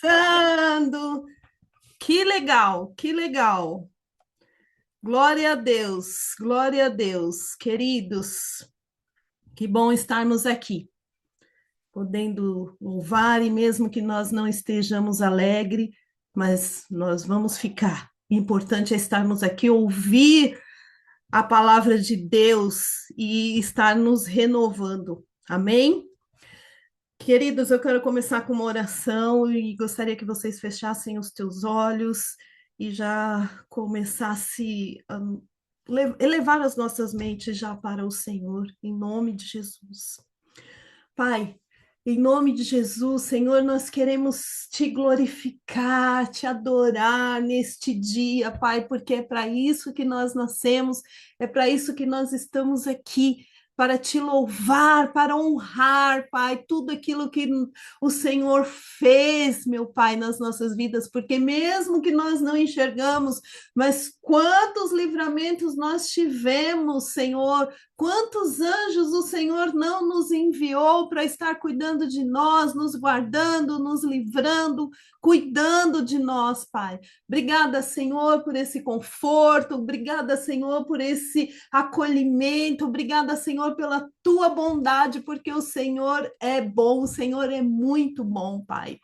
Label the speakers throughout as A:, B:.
A: Começando! Que legal, que legal. Glória a Deus, queridos. Que bom estarmos aqui, podendo louvar, e mesmo que nós não estejamos alegres, mas nós vamos ficar. O importante é estarmos aqui, ouvir a palavra de Deus e estar nos renovando. Amém? Queridos, eu quero começar com uma oração e gostaria que vocês fechassem os teus olhos e já começasse a elevar as nossas mentes já para o Senhor, em nome de Jesus. Pai, em nome de Jesus, Senhor, nós queremos te glorificar, te adorar neste dia, Pai, porque é para isso que nós nascemos, é para isso que nós estamos aqui, para te louvar, para honrar, Pai, tudo aquilo que o Senhor fez, meu Pai, nas nossas vidas, porque mesmo que nós não enxergamos, mas quantos livramentos nós tivemos, Senhor, quantos anjos o Senhor não nos enviou para estar cuidando de nós, nos guardando, nos livrando, cuidando de nós, Pai. Obrigada, Senhor, por esse conforto, obrigada, Senhor, por esse acolhimento, obrigada, Senhor, pela tua bondade, porque o Senhor é bom, o Senhor é muito bom, Pai.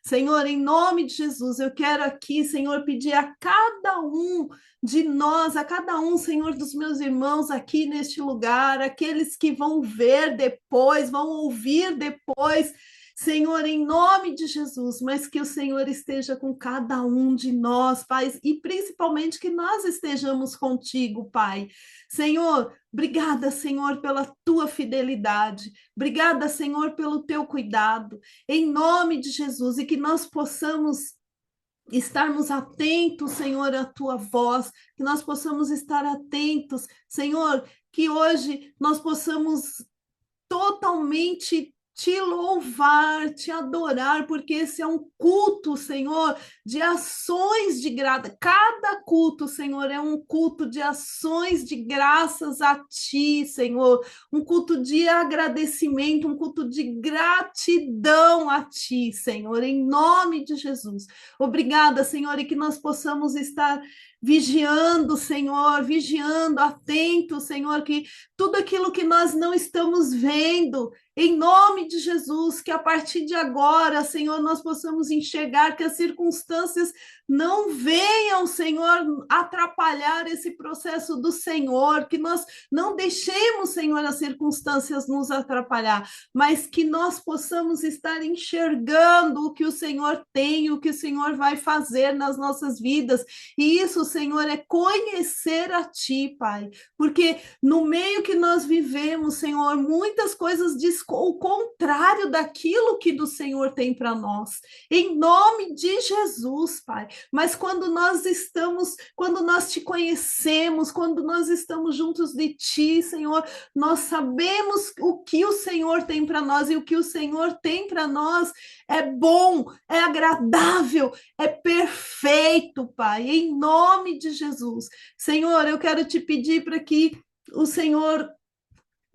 A: Senhor, em nome de Jesus, eu quero aqui, Senhor, pedir a cada um de nós, a cada um, Senhor, dos meus irmãos aqui neste lugar, aqueles que vão ver depois, vão ouvir depois, Senhor, em nome de Jesus, mas que o Senhor esteja com cada um de nós, Pai, e principalmente que nós estejamos contigo, Pai. Senhor, obrigada, Senhor, pela tua fidelidade, obrigada, Senhor, pelo teu cuidado, em nome de Jesus, e que nós possamos estarmos atentos, Senhor, à tua voz, que nós possamos estar atentos, Senhor, que hoje nós possamos totalmente te louvar, te adorar, porque esse é um culto, Senhor, de ações de graça. Cada culto, Senhor, é um culto de ações de graças a ti, Senhor. Um culto de agradecimento, um culto de gratidão a ti, Senhor, em nome de Jesus. Obrigada, Senhor, e que nós possamos estar vigiando, Senhor, vigiando, atento, Senhor, que tudo aquilo que nós não estamos vendo, em nome de Jesus, que a partir de agora, Senhor, nós possamos enxergar que as circunstâncias não venham, Senhor, atrapalhar esse processo do Senhor, que nós não deixemos, Senhor, as circunstâncias nos atrapalhar, mas que nós possamos estar enxergando o que o Senhor tem, o que o Senhor vai fazer nas nossas vidas. E isso, Senhor, é conhecer a Ti, Pai, porque no meio que nós vivemos, Senhor, muitas coisas diz o contrário daquilo que do Senhor tem para nós. Em nome de Jesus, Pai. Mas quando nós te conhecemos, quando nós estamos juntos de Ti, Senhor, nós sabemos o que o Senhor tem para nós, e o que o Senhor tem para nós é bom, é agradável, é perfeito, Pai. Em nome de Jesus. Senhor, eu quero te pedir para que o Senhor,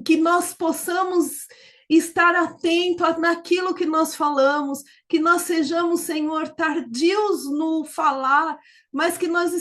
A: que nós possamos estar atento naquilo que nós falamos, que nós sejamos, Senhor, tardios no falar, mas que nós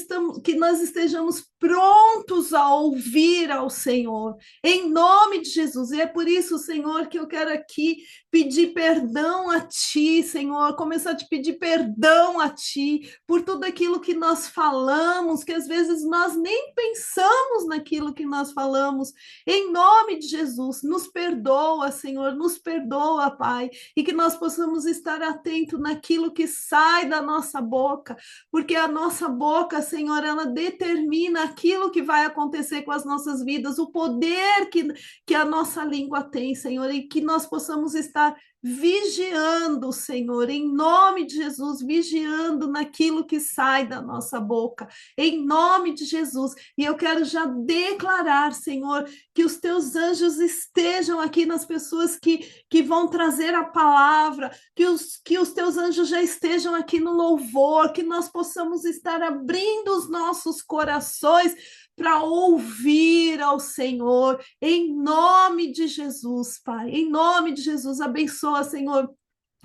A: estejamos prontos a ouvir ao Senhor, em nome de Jesus. E é por isso, Senhor, que eu quero aqui pedir perdão a Ti, Senhor, começar a te pedir perdão a Ti por tudo aquilo que nós falamos, que às vezes nós nem pensamos naquilo que nós falamos, em nome de Jesus. Nos perdoa, Senhor, nos perdoa, Pai, e que nós possamos estar atentos naquilo que sai da nossa boca, porque a nossa boca, Senhor, ela determina aquilo que vai acontecer com as nossas vidas, o poder que a nossa língua tem, Senhor, e que nós possamos estar vigiando, Senhor, em nome de Jesus, vigiando naquilo que sai da nossa boca, em nome de Jesus. E eu quero já declarar, Senhor, que os teus anjos estejam aqui nas pessoas que vão trazer a palavra, que os teus anjos já estejam aqui no louvor, que nós possamos estar abrindo os nossos corações para ouvir ao Senhor, em nome de Jesus, Pai, em nome de Jesus. Abençoa, Senhor,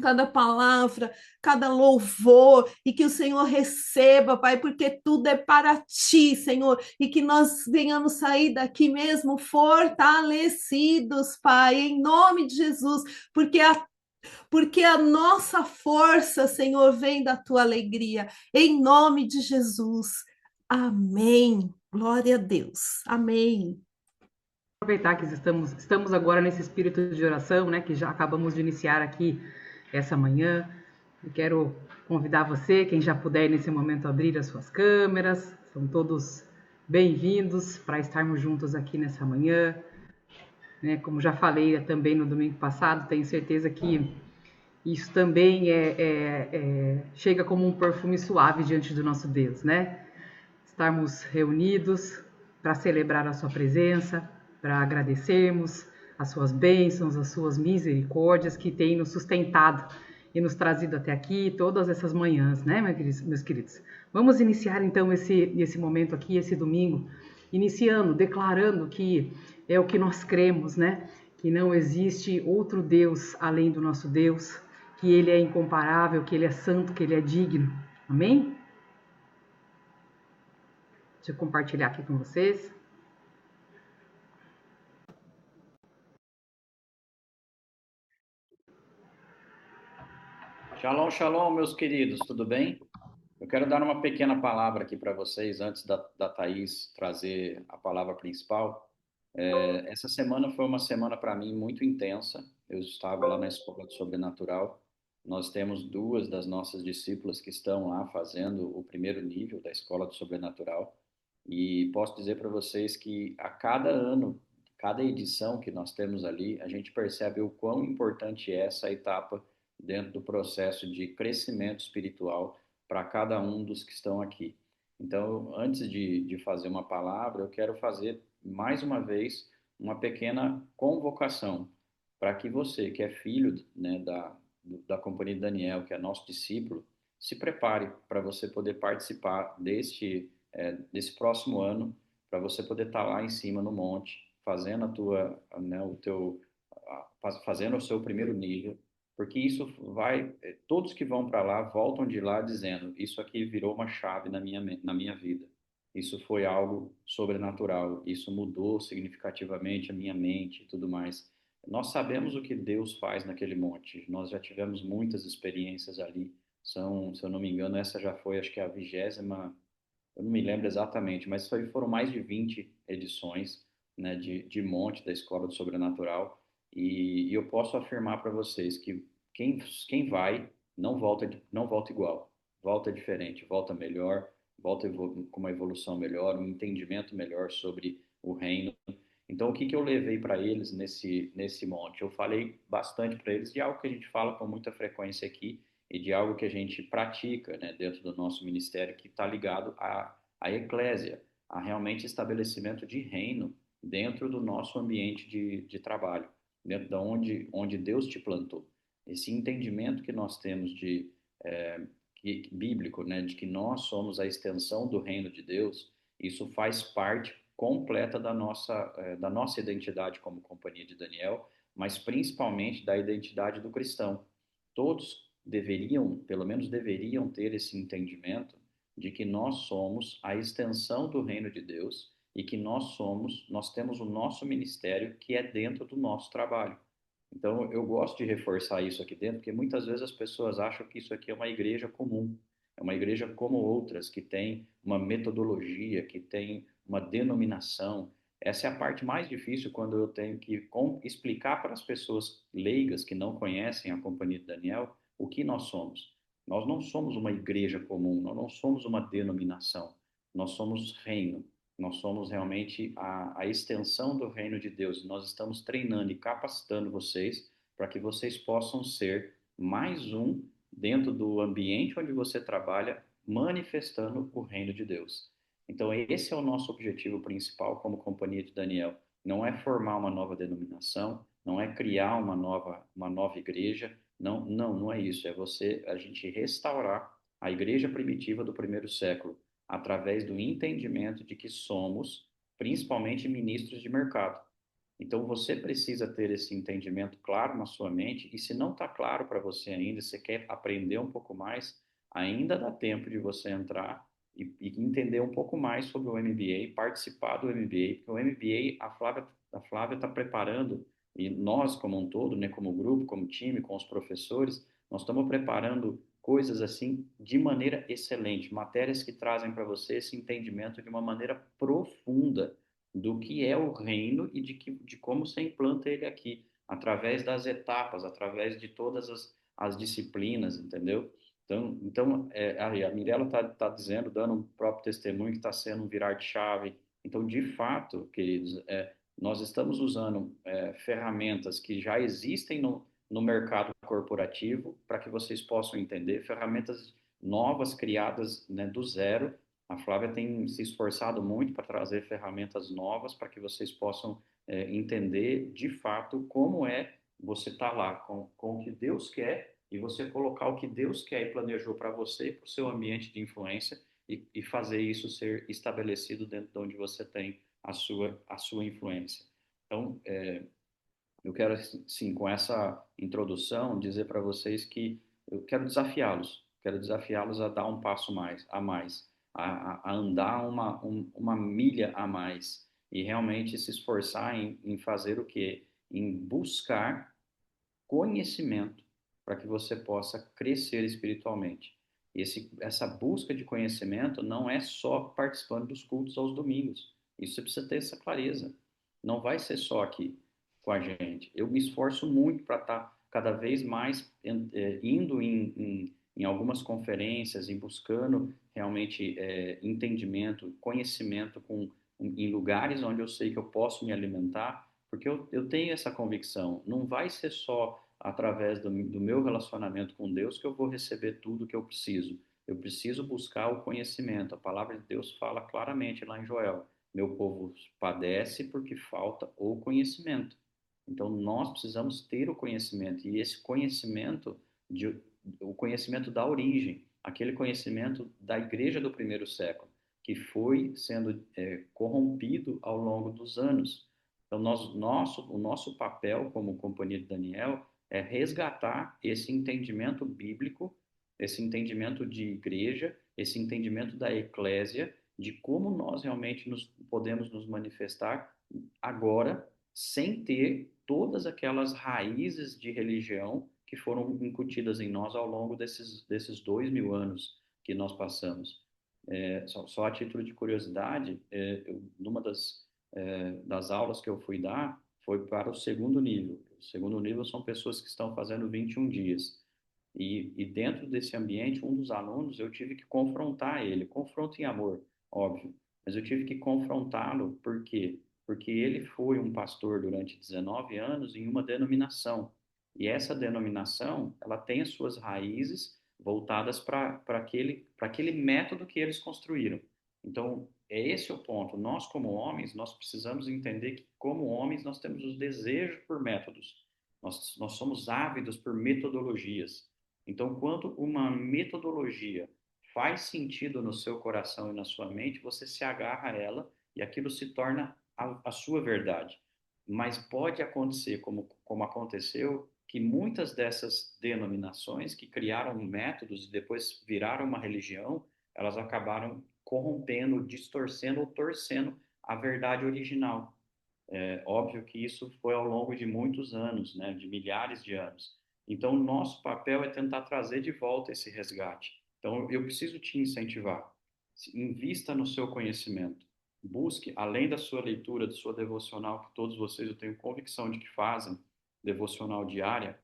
A: cada palavra, cada louvor, e que o Senhor receba, Pai, porque tudo é para ti, Senhor, e que nós venhamos sair daqui mesmo fortalecidos, Pai, em nome de Jesus, porque a nossa força, Senhor, vem da tua alegria, em nome de Jesus. Amém. Glória a Deus. Amém.
B: Aproveitar que estamos agora nesse espírito de oração, né, que já acabamos de iniciar aqui essa manhã. Eu quero convidar você, quem já puder nesse momento abrir as suas câmeras, são todos bem-vindos para estarmos juntos aqui nessa manhã. Né, como já falei também no domingo passado, tenho certeza que isso também chega como um perfume suave diante do nosso Deus, né? Estarmos reunidos para celebrar a sua presença, para agradecermos as suas bênçãos, as suas misericórdias que têm nos sustentado e nos trazido até aqui todas essas manhãs, né, meus queridos? Vamos iniciar então esse momento aqui, esse domingo, iniciando, declarando que é o que nós cremos, né? Que não existe outro Deus além do nosso Deus, que Ele é incomparável, que Ele é santo, que Ele é digno. Amém? Deixa eu compartilhar aqui com vocês.
C: Shalom, shalom, meus queridos, tudo bem? Eu quero dar uma pequena palavra aqui para vocês antes da Thaís trazer a palavra principal. Essa semana foi uma semana para mim muito intensa. Eu estava lá na Escola do Sobrenatural. Nós temos duas das nossas discípulas que estão lá fazendo o primeiro nível da Escola do Sobrenatural. E posso dizer para vocês que a cada ano, cada edição que nós temos ali, a gente percebe o quão importante é essa etapa dentro do processo de crescimento espiritual para cada um dos que estão aqui. Então, antes de fazer uma palavra, eu quero fazer mais uma vez uma pequena convocação para que você, que é filho, né, da Companhia de Daniel, que é nosso discípulo, se prepare para você poder participar desse próximo ano, para você poder estar lá em cima no monte, fazendo fazendo o seu primeiro nível, porque isso vai, todos que vão para lá voltam de lá dizendo, isso aqui virou uma chave na minha vida. Isso foi algo sobrenatural, isso mudou significativamente a minha mente e tudo mais. Nós sabemos o que Deus faz naquele monte, nós já tivemos muitas experiências ali, se eu não me engano, essa já foi, acho que a 20ª, eu não me lembro exatamente, mas foram mais de 20 edições, né, de monte da Escola do Sobrenatural, e eu posso afirmar para vocês que quem vai não volta igual, volta diferente, volta melhor, com uma evolução melhor, um entendimento melhor sobre o reino. Então, o que eu levei para eles nesse monte? Eu falei bastante para eles de algo que a gente fala com muita frequência aqui, e de algo que a gente pratica, né, dentro do nosso ministério, que está ligado à eclésia, a realmente estabelecimento de reino dentro do nosso ambiente de trabalho, dentro da onde Deus te plantou. Esse entendimento que nós temos bíblico, né, de que nós somos a extensão do reino de Deus, isso faz parte completa da nossa identidade como Companhia de Daniel, mas principalmente da identidade do cristão. Todos deveriam, pelo menos deveriam ter esse entendimento de que nós somos a extensão do reino de Deus e que nós temos o nosso ministério que é dentro do nosso trabalho. Então, eu gosto de reforçar isso aqui dentro, porque muitas vezes as pessoas acham que isso aqui é uma igreja comum, é uma igreja como outras, que tem uma metodologia, que tem uma denominação. Essa é a parte mais difícil quando eu tenho que explicar para as pessoas leigas que não conhecem a Companhia de Daniel o que nós somos. Nós não somos uma igreja comum, nós não somos uma denominação, nós somos reino. Nós somos realmente a extensão do reino de Deus. Nós estamos treinando e capacitando vocês para que vocês possam ser mais um dentro do ambiente onde você trabalha, manifestando o reino de Deus. Então, esse é o nosso objetivo principal como Companhia de Daniel. Não é formar uma nova denominação, não é criar uma nova igreja, não é isso. É a gente restaurar a igreja primitiva do primeiro século, através do entendimento de que somos principalmente ministros de mercado. Então, você precisa ter esse entendimento claro na sua mente, e se não está claro para você ainda, você quer aprender um pouco mais, ainda dá tempo de você entrar e entender um pouco mais sobre o MBA, participar do MBA, porque o MBA, a Flávia está preparando, e nós como um todo, né, como grupo, como time, com os professores, nós estamos preparando coisas assim de maneira excelente, matérias que trazem para você esse entendimento de uma maneira profunda do que é o reino e de como se implanta ele aqui, através das etapas, através de todas as disciplinas, entendeu? A Mirella está dizendo, dando um próprio testemunho que está sendo um virar de chave. Então, de fato, queridos, nós estamos usando ferramentas que já existem no mercado corporativo para que vocês possam entender, ferramentas novas criadas, né, do zero. A Flávia tem se esforçado muito para trazer ferramentas novas para que vocês possam entender de fato como é você estar lá com o que Deus quer e você colocar o que Deus quer e planejou para você, para o seu ambiente de influência e fazer isso ser estabelecido dentro de onde você tem a sua influência. Então, eu quero, sim, com essa introdução, dizer para vocês que eu quero desafiá-los a dar um passo a mais, a andar uma milha a mais e realmente se esforçar em fazer o quê? Em buscar conhecimento para que você possa crescer espiritualmente. Essa busca de conhecimento não é só participando dos cultos aos domingos. Isso você precisa ter essa clareza. Não vai ser só aqui com a gente. Eu me esforço muito para estar cada vez mais indo em algumas conferências e buscando realmente entendimento, conhecimento em lugares onde eu sei que eu posso me alimentar, porque eu tenho essa convicção. Não vai ser só através do meu relacionamento com Deus que eu vou receber tudo que eu preciso. Eu preciso buscar o conhecimento. A palavra de Deus fala claramente lá em Joel: meu povo padece porque falta o conhecimento. Então nós precisamos ter o conhecimento, e esse conhecimento, o conhecimento da origem, aquele conhecimento da igreja do primeiro século, que foi sendo corrompido ao longo dos anos. Então o nosso papel como Companhia de Daniel é resgatar esse entendimento bíblico, esse entendimento de igreja, esse entendimento da eclésia, de como nós realmente podemos nos manifestar agora, sem ter todas aquelas raízes de religião que foram incutidas em nós ao longo desses 2.000 anos que nós passamos. Só a título de curiosidade, numa das aulas que eu fui dar, foi para o segundo nível. O segundo nível são pessoas que estão fazendo 21 dias. E dentro desse ambiente, um dos alunos, eu tive que confrontar ele, confronto em amor, óbvio, mas eu tive que confrontá-lo, por quê? Porque ele foi um pastor durante 19 anos em uma denominação, e essa denominação, ela tem as suas raízes voltadas para aquele método que eles construíram. Então, é esse o ponto. Nós, como homens, nós precisamos entender que, como homens, nós temos os desejos por métodos. Nós somos ávidos por metodologias. Então, quando uma metodologia faz sentido no seu coração e na sua mente, você se agarra a ela e aquilo se torna a sua verdade. Mas pode acontecer, como aconteceu, que muitas dessas denominações que criaram métodos e depois viraram uma religião, elas acabaram corrompendo, distorcendo ou torcendo a verdade original. É óbvio que isso foi ao longo de muitos anos, né, de milhares de anos. Então, o nosso papel é tentar trazer de volta esse resgate. Então, eu preciso te incentivar. Invista no seu conhecimento. Busque, além da sua leitura, da sua devocional, que todos vocês eu tenho convicção de que fazem, devocional diária,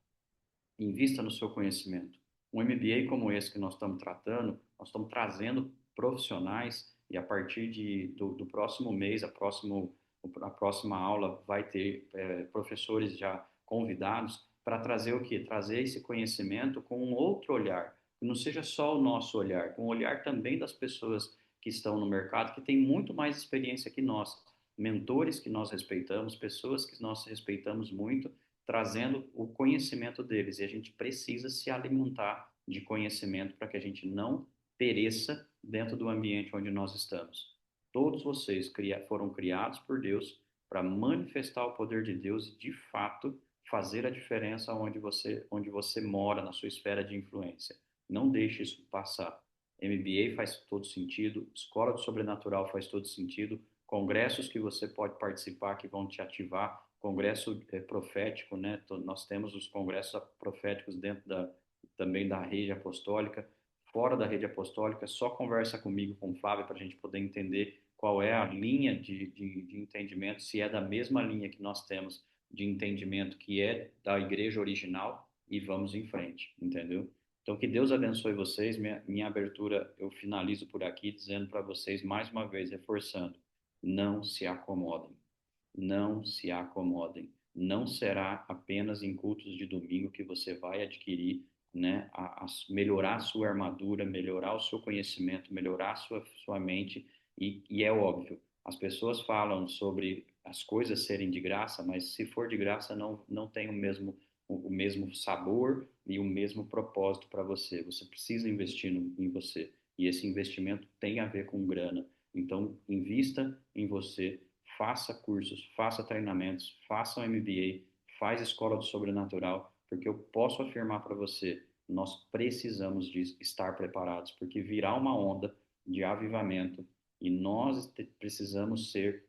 C: invista no seu conhecimento. Um MBA como esse que nós estamos tratando, nós estamos trazendo profissionais e a partir do próximo mês, a próxima aula vai ter professores já convidados para trazer o quê? Trazer esse conhecimento com um outro olhar, que não seja só o nosso olhar, com o olhar também das pessoas que estão no mercado, que têm muito mais experiência que nós, mentores que nós respeitamos, pessoas que nós respeitamos muito, trazendo o conhecimento deles. E a gente precisa se alimentar de conhecimento para que a gente não pereça dentro do ambiente onde nós estamos. Todos vocês foram criados por Deus para manifestar o poder de Deus e, de fato, fazer a diferença onde você mora, na sua esfera de influência. Não deixe isso passar. MBA faz todo sentido, Escola do Sobrenatural faz todo sentido, congressos que você pode participar que vão te ativar, congresso profético, né? Nós temos os congressos proféticos dentro também da rede apostólica, fora da rede apostólica, só conversa comigo, com o Flávio, para a gente poder entender qual é a linha de entendimento, se é da mesma linha que nós temos de entendimento que é da igreja original, e vamos em frente, entendeu? Então, que Deus abençoe vocês. Minha abertura, eu finalizo por aqui dizendo para vocês, mais uma vez, reforçando, não se acomodem, não se acomodem. Não será apenas em cultos de domingo que você vai adquirir, né, melhorar a sua armadura, melhorar o seu conhecimento, melhorar a sua mente, e é óbvio, as pessoas falam sobre as coisas serem de graça, mas se for de graça, não tem o mesmo sabor e o mesmo propósito para você. Você precisa investir em você. E esse investimento tem a ver com grana. Então, invista em você, faça cursos, faça treinamentos, faça um MBA, faz escola do sobrenatural, porque eu posso afirmar para você, nós precisamos de estar preparados, porque virá uma onda de avivamento e nós precisamos ser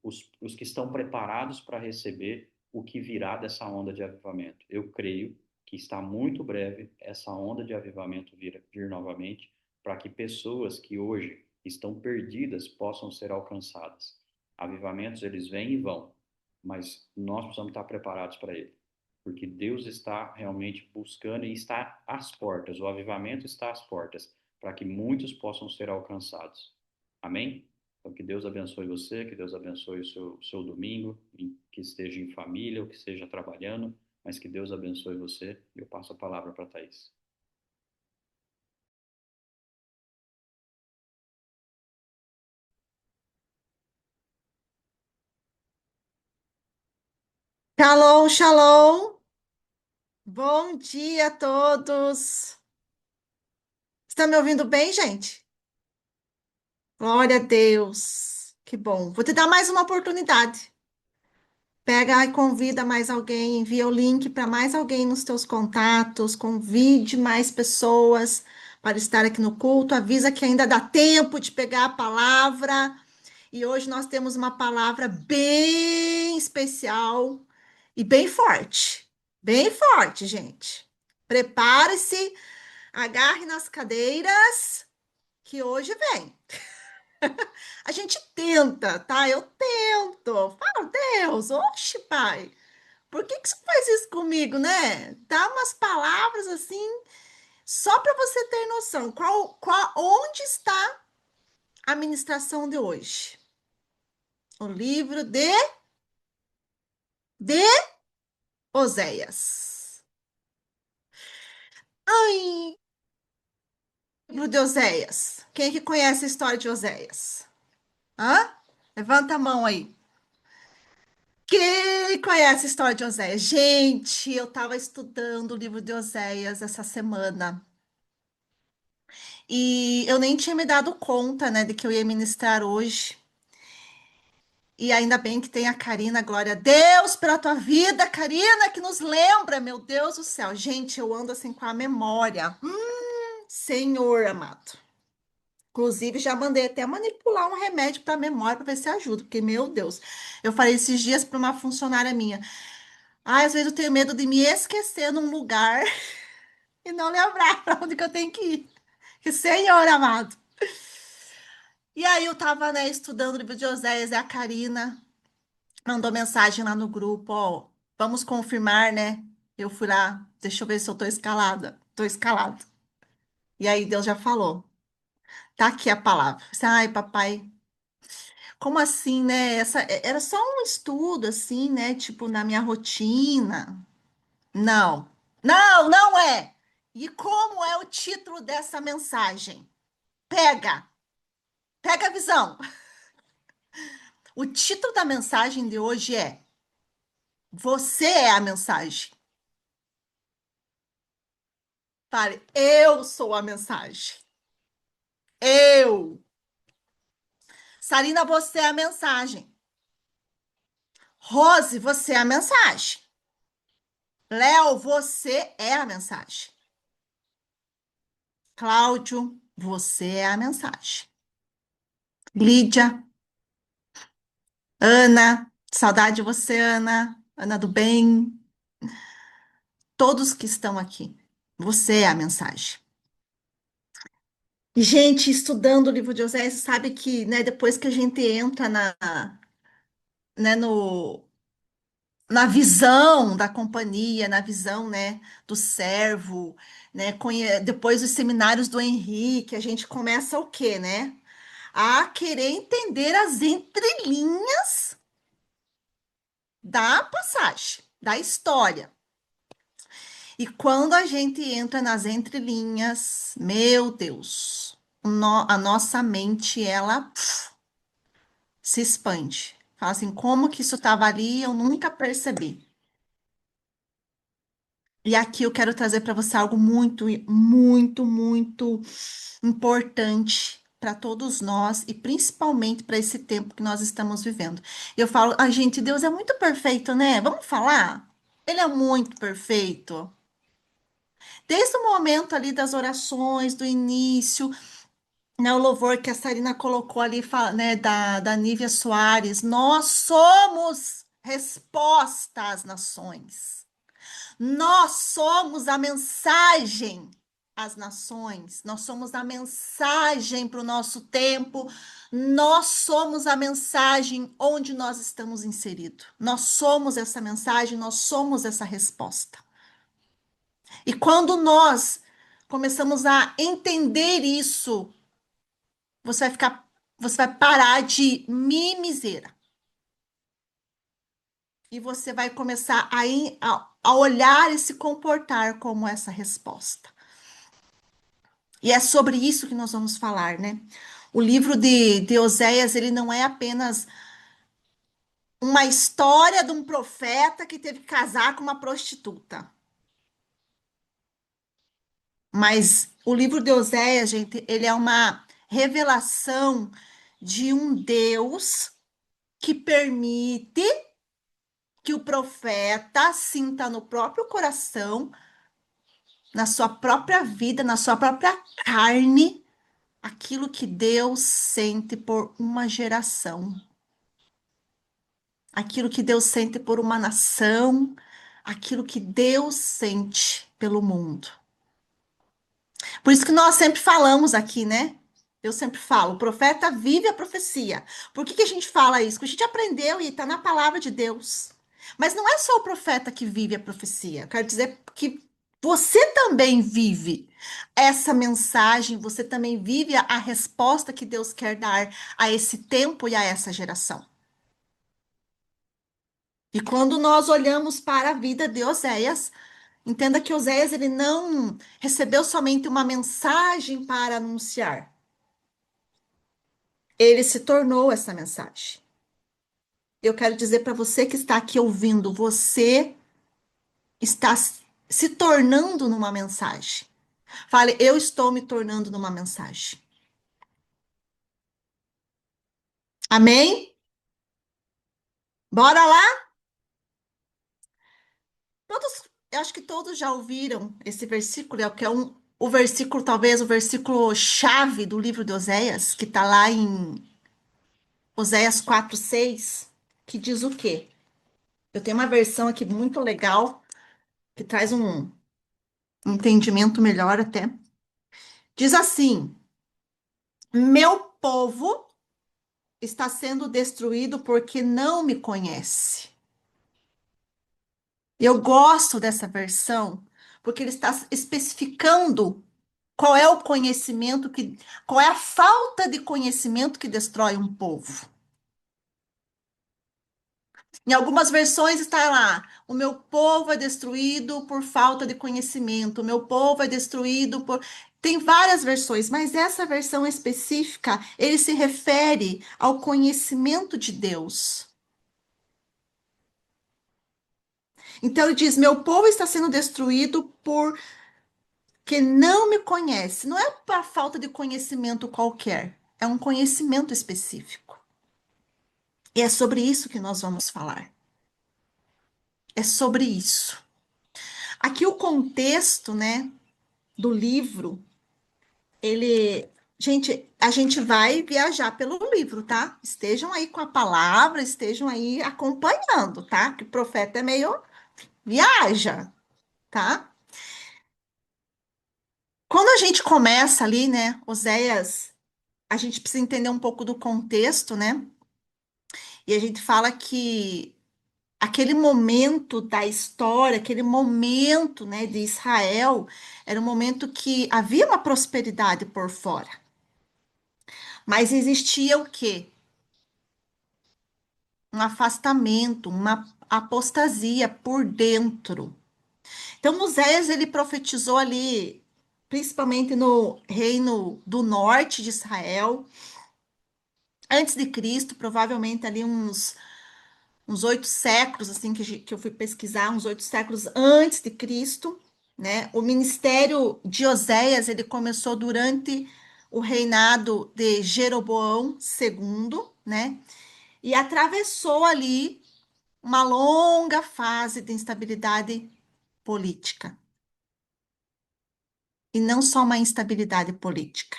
C: os que estão preparados para receber o que virá dessa onda de avivamento. Eu creio que está muito breve essa onda de avivamento vir novamente, para que pessoas que hoje estão perdidas possam ser alcançadas. Avivamentos, eles vêm e vão, mas nós precisamos estar preparados para ele, porque Deus está realmente buscando e está às portas, o avivamento está às portas, para que muitos possam ser alcançados. Amém? Então, que Deus abençoe você, que Deus abençoe o seu domingo, que esteja em família ou que esteja trabalhando, mas que Deus abençoe você. Eu passo a palavra para a Thaís.
D: Shalom, shalom. Bom dia a todos. Está me ouvindo bem, gente? Glória a Deus. Que bom. Vou te dar mais uma oportunidade. Pega e convida mais alguém, envia o link para mais alguém nos teus contatos, convide mais pessoas para estar aqui no culto, avisa que ainda dá tempo de pegar a palavra. E hoje nós temos uma palavra bem especial e bem forte, gente. Prepare-se, agarre nas cadeiras, que hoje vem. A gente tenta, tá? Eu tento. Fala, Deus, oxe, pai, por que que você faz isso comigo, né? Dá umas palavras assim, só para você ter noção. Onde está a ministração de hoje? O livro de Oséias. Ai, livro de Oséias. Quem é que conhece a história de Oséias? Hã? Levanta a mão aí. Quem conhece a história de Oséias? Gente, eu estava estudando o livro de Oséias essa semana. E eu nem tinha me dado conta, né, de que eu ia ministrar hoje. E ainda bem que tem a Karina, glória a Deus pela tua vida, Karina, que nos lembra, meu Deus do céu. Gente, eu ando assim com a memória. Senhor amado. Inclusive, já mandei até manipular um remédio para a memória para ver se ajuda, porque, meu Deus, eu falei esses dias para uma funcionária minha. Ah, às vezes eu tenho medo de me esquecer num lugar e não lembrar para onde que eu tenho que ir. Que Senhor amado. E aí eu tava, né, estudando o livro de Oséias e a Karina mandou mensagem lá no grupo, ó, vamos confirmar, né? Eu fui lá, deixa eu ver se eu tô escalada. Tô escalado. E aí Deus já falou. Tá aqui a palavra. Ai, papai, como assim, né? Era só um estudo, assim, né? Tipo, na minha rotina. Não, não é. E como é o título dessa mensagem? Pega, pega a visão. O título da mensagem de hoje é Você é a mensagem. Pare, eu sou a mensagem. Eu. Sarina, você é a mensagem. Rose, você é a mensagem. Léo, você é a mensagem. Cláudio, você é a mensagem. Lídia, Ana, saudade de você, Ana. Ana do bem. Todos que estão aqui, você é a mensagem. E, gente, estudando o livro de Oséias, sabe que, né, depois que a gente entra né, na visão da companhia, na visão, né, do servo, né, depois dos seminários do Henrique, a gente começa o quê, né? A querer entender as entrelinhas da passagem, da história. E quando a gente entra nas entrelinhas, meu Deus, a nossa mente, ela se expande. Fala assim, como que isso estava ali, eu nunca percebi. E aqui eu quero trazer para você algo muito, muito, muito importante para todos nós e principalmente para esse tempo que nós estamos vivendo. Eu falo, a gente, Deus é muito perfeito, né? Vamos falar? Ele é muito perfeito. Desde o momento ali das orações, do início, né, o louvor que a Sarina colocou ali, né, da Nívia Soares, nós somos resposta às nações. Nós somos a mensagem às nações, nós somos a mensagem para o nosso tempo, nós somos a mensagem onde nós estamos inseridos. Nós somos essa mensagem, nós somos essa resposta. E quando nós começamos a entender isso, você vai parar de mimiseira. E você vai começar a olhar e se comportar como essa resposta. E é sobre isso que nós vamos falar, né? O livro de Oséias, ele não é apenas uma história de um profeta que teve que casar com uma prostituta. Mas o livro de Oséias, gente, ele é uma revelação de um Deus que permite que o profeta sinta no próprio coração, na sua própria vida, na sua própria carne, aquilo que Deus sente por uma geração, aquilo que Deus sente por uma nação, aquilo que Deus sente pelo mundo. Por isso que nós sempre falamos aqui, né? Eu sempre falo, o profeta vive a profecia. Por que a gente fala isso? Porque a gente aprendeu e está na palavra de Deus. Mas não é só o profeta que vive a profecia. Eu quero dizer que você também vive essa mensagem, você também vive a resposta que Deus quer dar a esse tempo e a essa geração. E quando nós olhamos para a vida de Oséias, entenda que Oséias ele não recebeu somente uma mensagem para anunciar. Ele se tornou essa mensagem. Eu quero dizer para você que está aqui ouvindo, você está se tornando numa mensagem. Fale, eu estou me tornando numa mensagem. Amém? Bora lá? Eu acho que todos já ouviram esse versículo, que é o versículo, talvez o versículo chave do livro de Oséias, que está lá em Oséias 4:6, que diz o quê? Eu tenho uma versão aqui muito legal, que traz um entendimento melhor até. Diz assim: meu povo está sendo destruído porque não me conhece. Eu gosto dessa versão, porque ele está especificando qual é o conhecimento qual é a falta de conhecimento que destrói um povo. Em algumas versões está lá: o meu povo é destruído por falta de conhecimento, o meu povo é destruído por. Tem várias versões, mas essa versão específica, ele se refere ao conhecimento de Deus. Então ele diz: meu povo está sendo destruído porque não me conhece. Não é por falta de conhecimento qualquer, é um conhecimento específico. E é sobre isso que nós vamos falar. É sobre isso. Aqui o contexto, né, do livro, ele, gente, a gente vai viajar pelo livro, tá? Estejam aí com a palavra, estejam aí acompanhando, tá? Que o profeta é meio viaja, tá? Quando a gente começa ali, né, Oséias, a gente precisa entender um pouco do contexto, né? E a gente fala que aquele momento da história, aquele momento, né, de Israel, era um momento que havia uma prosperidade por fora, mas existia o quê? Um afastamento, uma apostasia por dentro. Então, Oséias, ele profetizou ali, principalmente no reino do norte de Israel, antes de Cristo, provavelmente ali uns 8 séculos, assim, que eu fui pesquisar, uns 8 séculos antes de Cristo, né? O ministério de Oséias, ele começou durante o reinado de Jeroboão II, né? E atravessou ali uma longa fase de instabilidade política. E não só uma instabilidade política,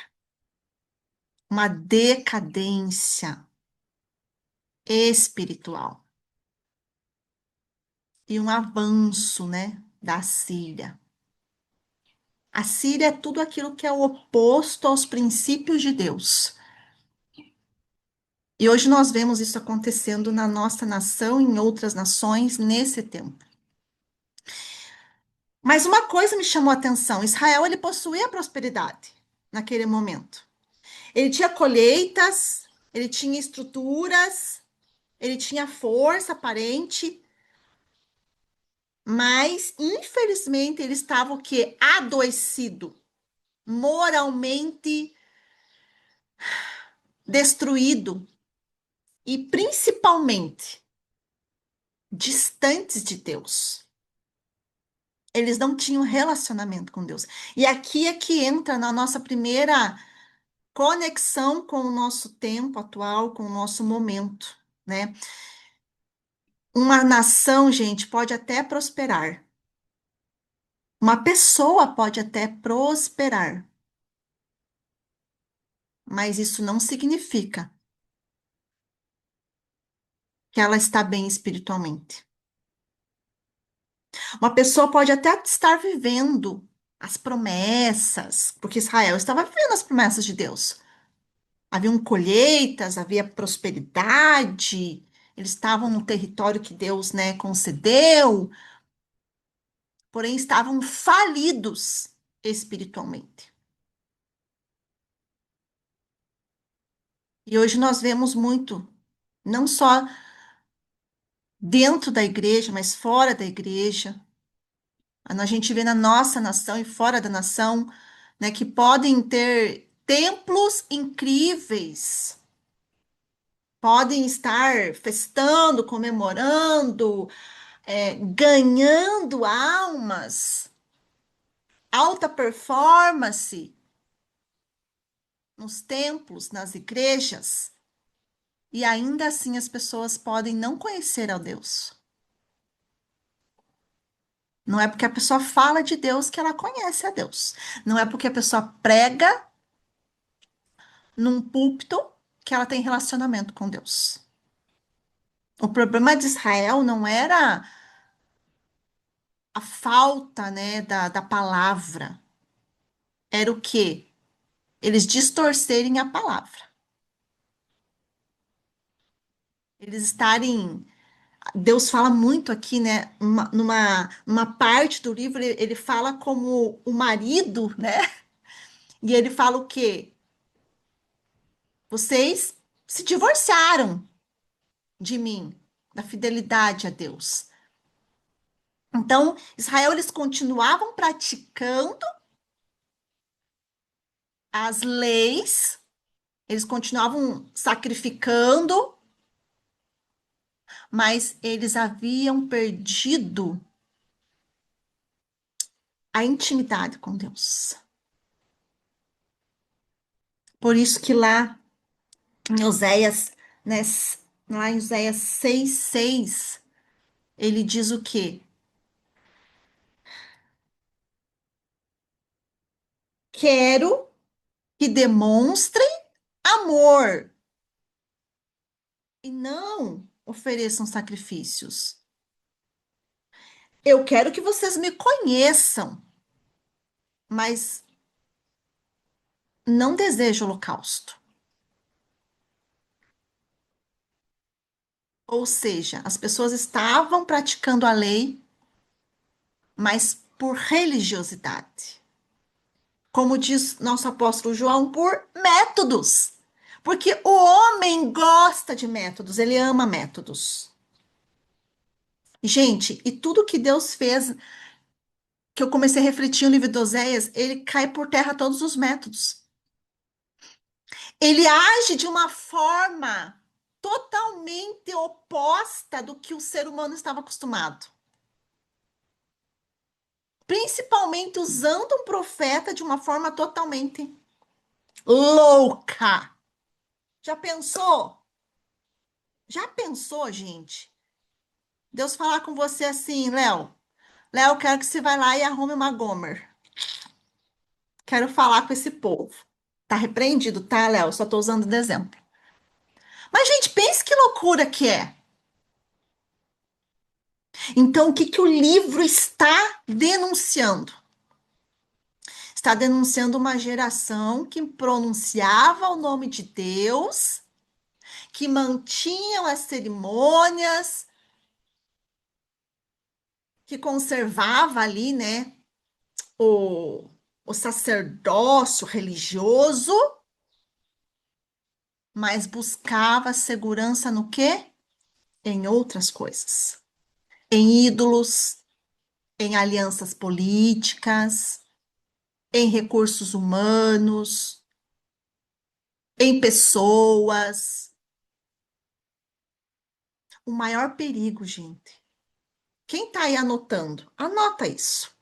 D: uma decadência espiritual e um avanço, né, da Síria. A Síria é tudo aquilo que é o oposto aos princípios de Deus. E hoje nós vemos isso acontecendo na nossa nação e em outras nações nesse tempo. Mas uma coisa me chamou a atenção: Israel, ele possuía prosperidade naquele momento. Ele tinha colheitas, ele tinha estruturas, ele tinha força aparente, mas infelizmente ele estava o quê? Adoecido, moralmente destruído e principalmente distantes de Deus. Eles não tinham relacionamento com Deus. E aqui é que entra na nossa primeira conexão com o nosso tempo atual, com o nosso momento, né? Uma nação, gente, pode até prosperar. Uma pessoa pode até prosperar, mas isso não significa que ela está bem espiritualmente. Uma pessoa pode até estar vivendo as promessas, porque Israel estava vivendo as promessas de Deus. Haviam colheitas, havia prosperidade, eles estavam no território que Deus, né, concedeu, porém estavam falidos espiritualmente. E hoje nós vemos muito, não só dentro da igreja, mas fora da igreja. A gente vê na nossa nação e fora da nação, né, que podem ter templos incríveis, podem estar festando, comemorando, ganhando almas, alta performance nos templos, nas igrejas, e ainda assim as pessoas podem não conhecer ao Deus. Não é porque a pessoa fala de Deus que ela conhece a Deus. Não é porque a pessoa prega num púlpito que ela tem relacionamento com Deus. O problema de Israel não era a falta, né, da palavra. Era o quê? Eles distorcerem a palavra. Eles estarem. Deus fala muito aqui, né? Numa parte do livro, ele fala como o marido, né? E ele fala o quê? Vocês se divorciaram de mim, da fidelidade a Deus. Então, Israel, eles continuavam praticando as leis, eles continuavam sacrificando, mas eles haviam perdido a intimidade com Deus. Por isso que lá em Oséias, né, lá em Oséias 6:6, ele diz o quê? Quero que demonstrem amor e não ofereçam sacrifícios. Eu quero que vocês me conheçam, mas não desejo holocausto. Ou seja, as pessoas estavam praticando a lei, mas por religiosidade. Como diz nosso apóstolo João, por métodos. Porque o homem gosta de métodos, ele ama métodos. Gente, e tudo que Deus fez, que eu comecei a refletir no livro de Oséias, ele cai por terra todos os métodos. Ele age de uma forma totalmente oposta do que o ser humano estava acostumado. Principalmente usando um profeta de uma forma totalmente louca. Já pensou? Já pensou, gente? Deus falar com você assim, Léo. Léo, quero que você vá lá e arrume uma Gomer. Quero falar com esse povo. Tá repreendido, tá, Léo? Só tô usando de exemplo. Mas, gente, pense que loucura que é. Então, o que que o livro está denunciando? Está denunciando uma geração que pronunciava o nome de Deus, que mantinham as cerimônias, que conservava ali, né, o, o sacerdócio religioso, mas buscava segurança no quê? Em outras coisas. Em ídolos, em alianças políticas, em recursos humanos, em pessoas. O maior perigo, gente. Quem está aí anotando? Anota isso.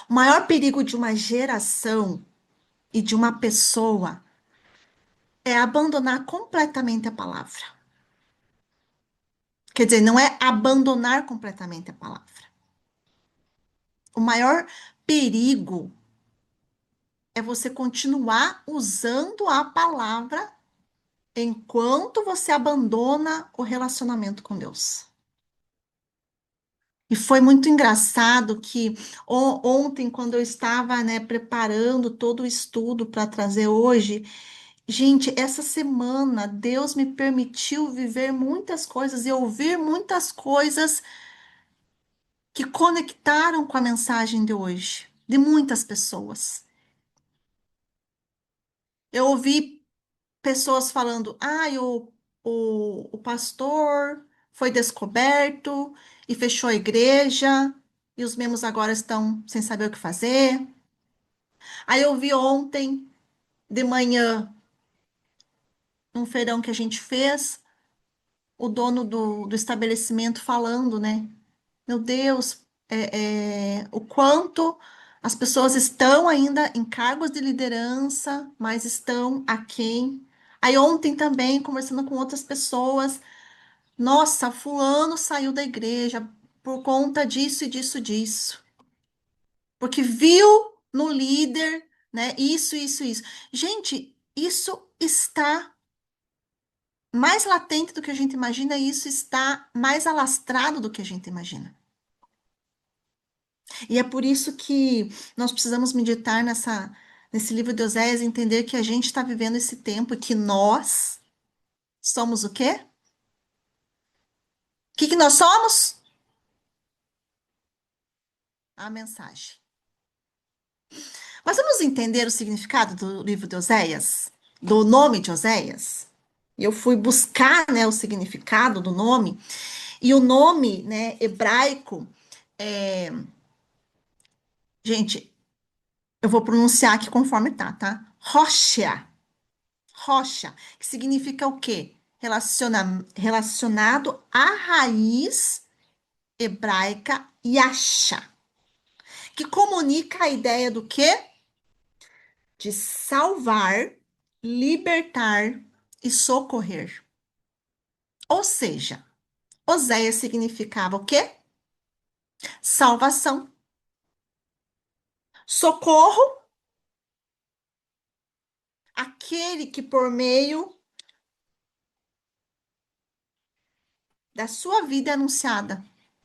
D: O maior perigo de uma geração e de uma pessoa é abandonar completamente a palavra. Quer dizer, não é abandonar completamente a palavra. O maior perigo é você continuar usando a palavra enquanto você abandona o relacionamento com Deus. E foi muito engraçado que ontem, quando eu estava, né, preparando todo o estudo para trazer hoje, gente, essa semana Deus me permitiu viver muitas coisas e ouvir muitas coisas que conectaram com a mensagem de hoje, de muitas pessoas. Eu ouvi pessoas falando, o pastor foi descoberto e fechou a igreja, e os membros agora estão sem saber o que fazer. Aí eu vi ontem, de manhã, num feirão que a gente fez, o dono do estabelecimento falando, né? Meu Deus, o quanto as pessoas estão ainda em cargos de liderança, mas estão aquém. Aí ontem também, conversando com outras pessoas, nossa, fulano saiu da igreja por conta disso e disso, disso. Porque viu no líder, né, isso, isso, isso. Gente, isso está mais latente do que a gente imagina, e isso está mais alastrado do que a gente imagina. E é por isso que nós precisamos meditar nesse livro de Oséias e entender que a gente está vivendo esse tempo e que nós somos o quê? O que que nós somos? A mensagem. Mas vamos entender o significado do livro de Oséias? Do nome de Oséias? Eu fui buscar, né, o significado do nome, e o nome, né, hebraico, é... gente, eu vou pronunciar aqui conforme tá? Rocha. Rocha, que significa o quê? Relacionado à raiz hebraica yasha, que comunica a ideia do quê? De salvar, libertar e socorrer. Ou seja, Oséias significava o quê? Salvação, socorro, aquele que por meio da sua vida é anunciada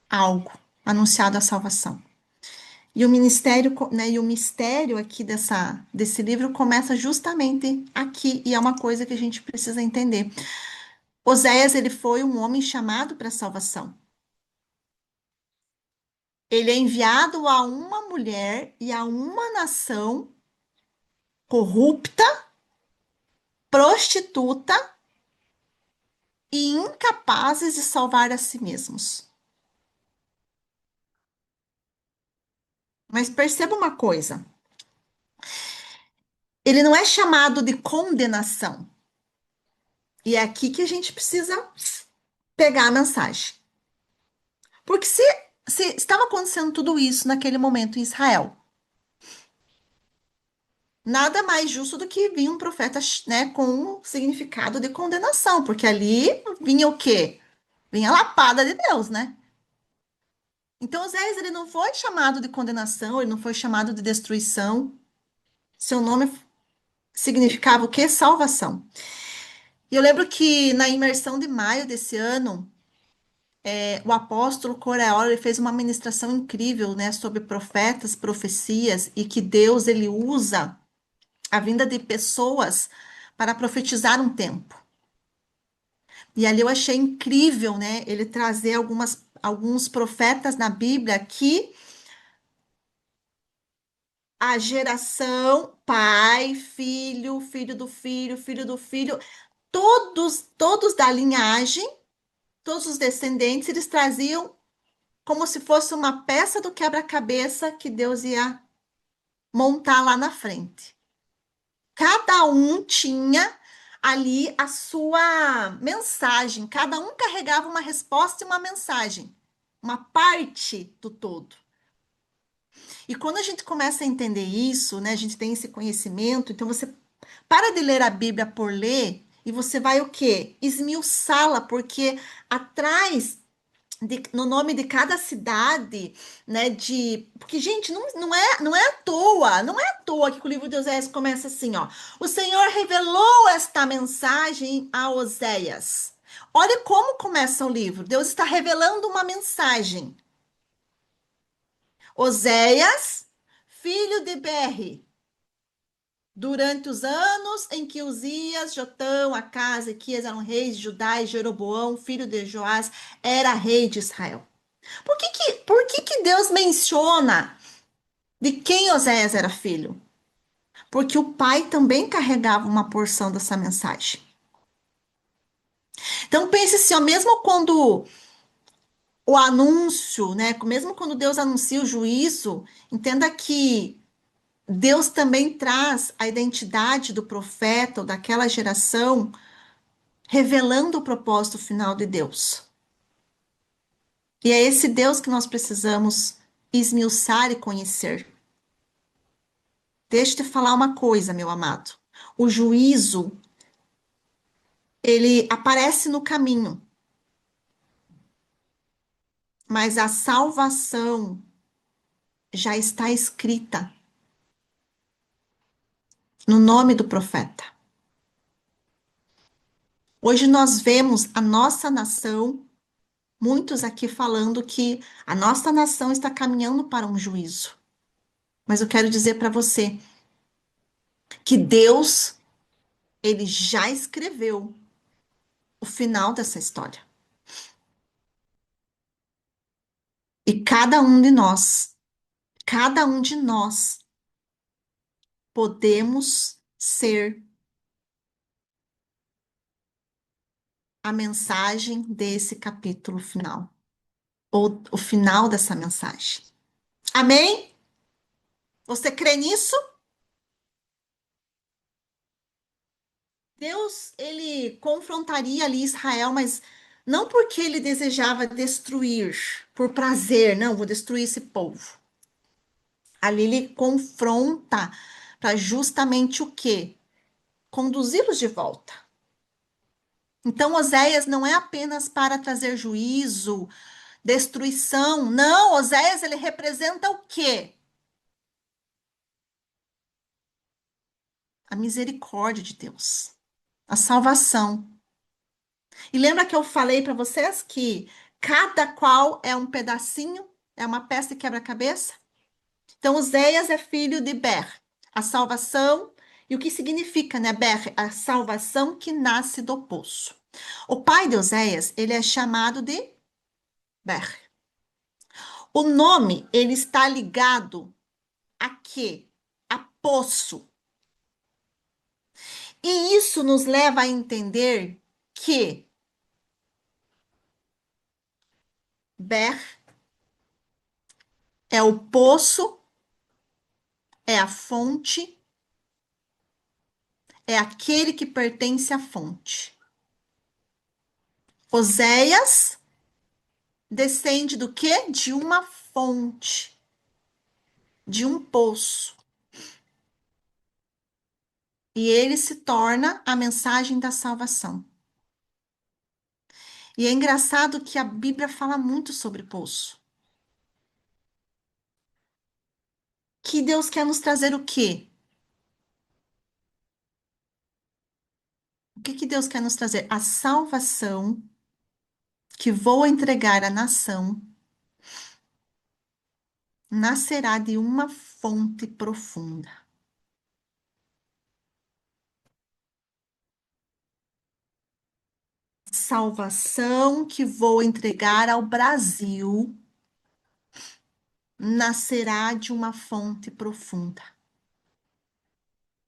D: algo, anunciado a salvação. E o ministério, né, e o mistério aqui desse livro começa justamente aqui, e é uma coisa que a gente precisa entender. Oséias, ele foi um homem chamado para a salvação. Ele é enviado a uma mulher e a uma nação corrupta, prostituta e incapazes de salvar a si mesmos. Mas perceba uma coisa, ele não é chamado de condenação. E é aqui que a gente precisa pegar a mensagem. Porque se estava acontecendo tudo isso naquele momento em Israel, nada mais justo do que vir um profeta, né, com um significado de condenação, porque ali vinha o quê? Vinha a lapada de Deus, né? Então, Oséias, ele não foi chamado de condenação, ele não foi chamado de destruição. Seu nome significava o quê? Salvação. E eu lembro que na imersão de maio desse ano, o apóstolo Corael, ele fez uma ministração incrível, né, sobre profetas, profecias, e que Deus, ele usa a vinda de pessoas para profetizar um tempo. E ali eu achei incrível, né, ele trazer alguns profetas na Bíblia que a geração pai, filho, filho do filho, filho do filho, todos da linhagem, todos os descendentes, eles traziam como se fosse uma peça do quebra-cabeça que Deus ia montar lá na frente. Cada um tinha ali a sua mensagem, cada um carregava uma resposta e uma mensagem, uma parte do todo. E quando a gente começa a entender isso, né, a gente tem esse conhecimento, então você para de ler a Bíblia por ler e você vai o quê? Esmiuçá-la, porque atrás no nome de cada cidade, né, porque, gente, não é à toa que o livro de Oséias começa assim, ó, o Senhor revelou esta mensagem a Oséias. Olha como começa o livro, Deus está revelando uma mensagem. Oséias, filho de Berri, durante os anos em que Uzias, Jotão, Acás e Ezequias eram reis de Judá e Jeroboão, filho de Joás, era rei de Israel. Por que Deus menciona de quem Oséias era filho? Porque o pai também carregava uma porção dessa mensagem. Então pense assim, ó, mesmo quando o anúncio, né, mesmo quando Deus anuncia o juízo, entenda que Deus também traz a identidade do profeta ou daquela geração, revelando o propósito final de Deus. E é esse Deus que nós precisamos esmiuçar e conhecer. Deixa eu te falar uma coisa, meu amado. O juízo, ele aparece no caminho, mas a salvação já está escrita no nome do profeta. Hoje nós vemos a nossa nação, muitos aqui falando que a nossa nação está caminhando para um juízo. Mas eu quero dizer para você que Deus, ele já escreveu o final dessa história. E cada um de nós, podemos ser a mensagem desse capítulo final, ou o final dessa mensagem. Amém? Você crê nisso? Deus, ele confrontaria ali Israel, mas não porque ele desejava destruir por prazer, não, vou destruir esse povo. Ali ele confronta para justamente o quê? Conduzi-los de volta. Então, Oséias não é apenas para trazer juízo, destruição. Não, Oséias, ele representa o quê? A misericórdia de Deus, a salvação. E lembra que eu falei para vocês que cada qual é um pedacinho, é uma peça de quebra-cabeça? Então, Oséias é filho de Ber, a salvação. E o que significa, né, Ber? A salvação que nasce do poço. O pai de Oséias, ele é chamado de Ber. O nome, ele está ligado a quê? A poço. E isso nos leva a entender que Ber é o poço, é a fonte, é aquele que pertence à fonte. Oséias descende do quê? De uma fonte, de um poço. E ele se torna a mensagem da salvação. E é engraçado que a Bíblia fala muito sobre poço. Que Deus quer nos trazer o quê? O que que Deus quer nos trazer? A salvação que vou entregar à nação nascerá de uma fonte profunda. Salvação que vou entregar ao Brasil nascerá de uma fonte profunda.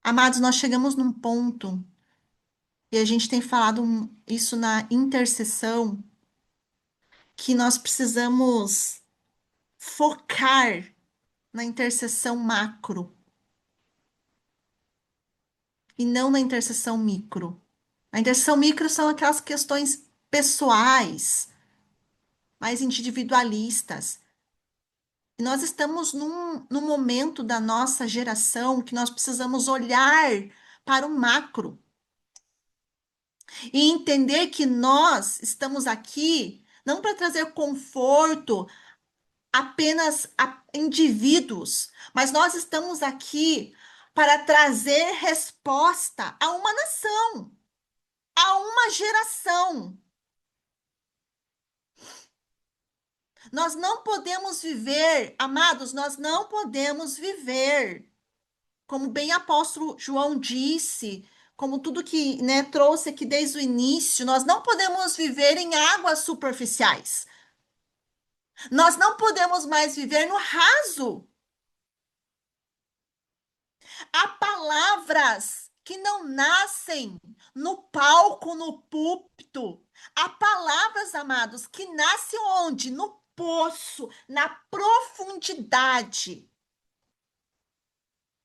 D: Amados, nós chegamos num ponto, e a gente tem falado isso na intercessão, que nós precisamos focar na intercessão macro e não na intercessão micro. A intercessão micro são aquelas questões pessoais, mais individualistas. E nós estamos num momento da nossa geração que nós precisamos olhar para o macro e entender que nós estamos aqui não para trazer conforto apenas a indivíduos, mas nós estamos aqui para trazer resposta a uma nação, a uma geração. Nós não podemos viver, amados, nós não podemos viver, como bem apóstolo João disse, como tudo que, né, trouxe aqui desde o início, nós não podemos viver em águas superficiais. Nós não podemos mais viver no raso. Há palavras que não nascem no palco, no púlpito. Há palavras, amados, que nascem onde? No poço, na profundidade.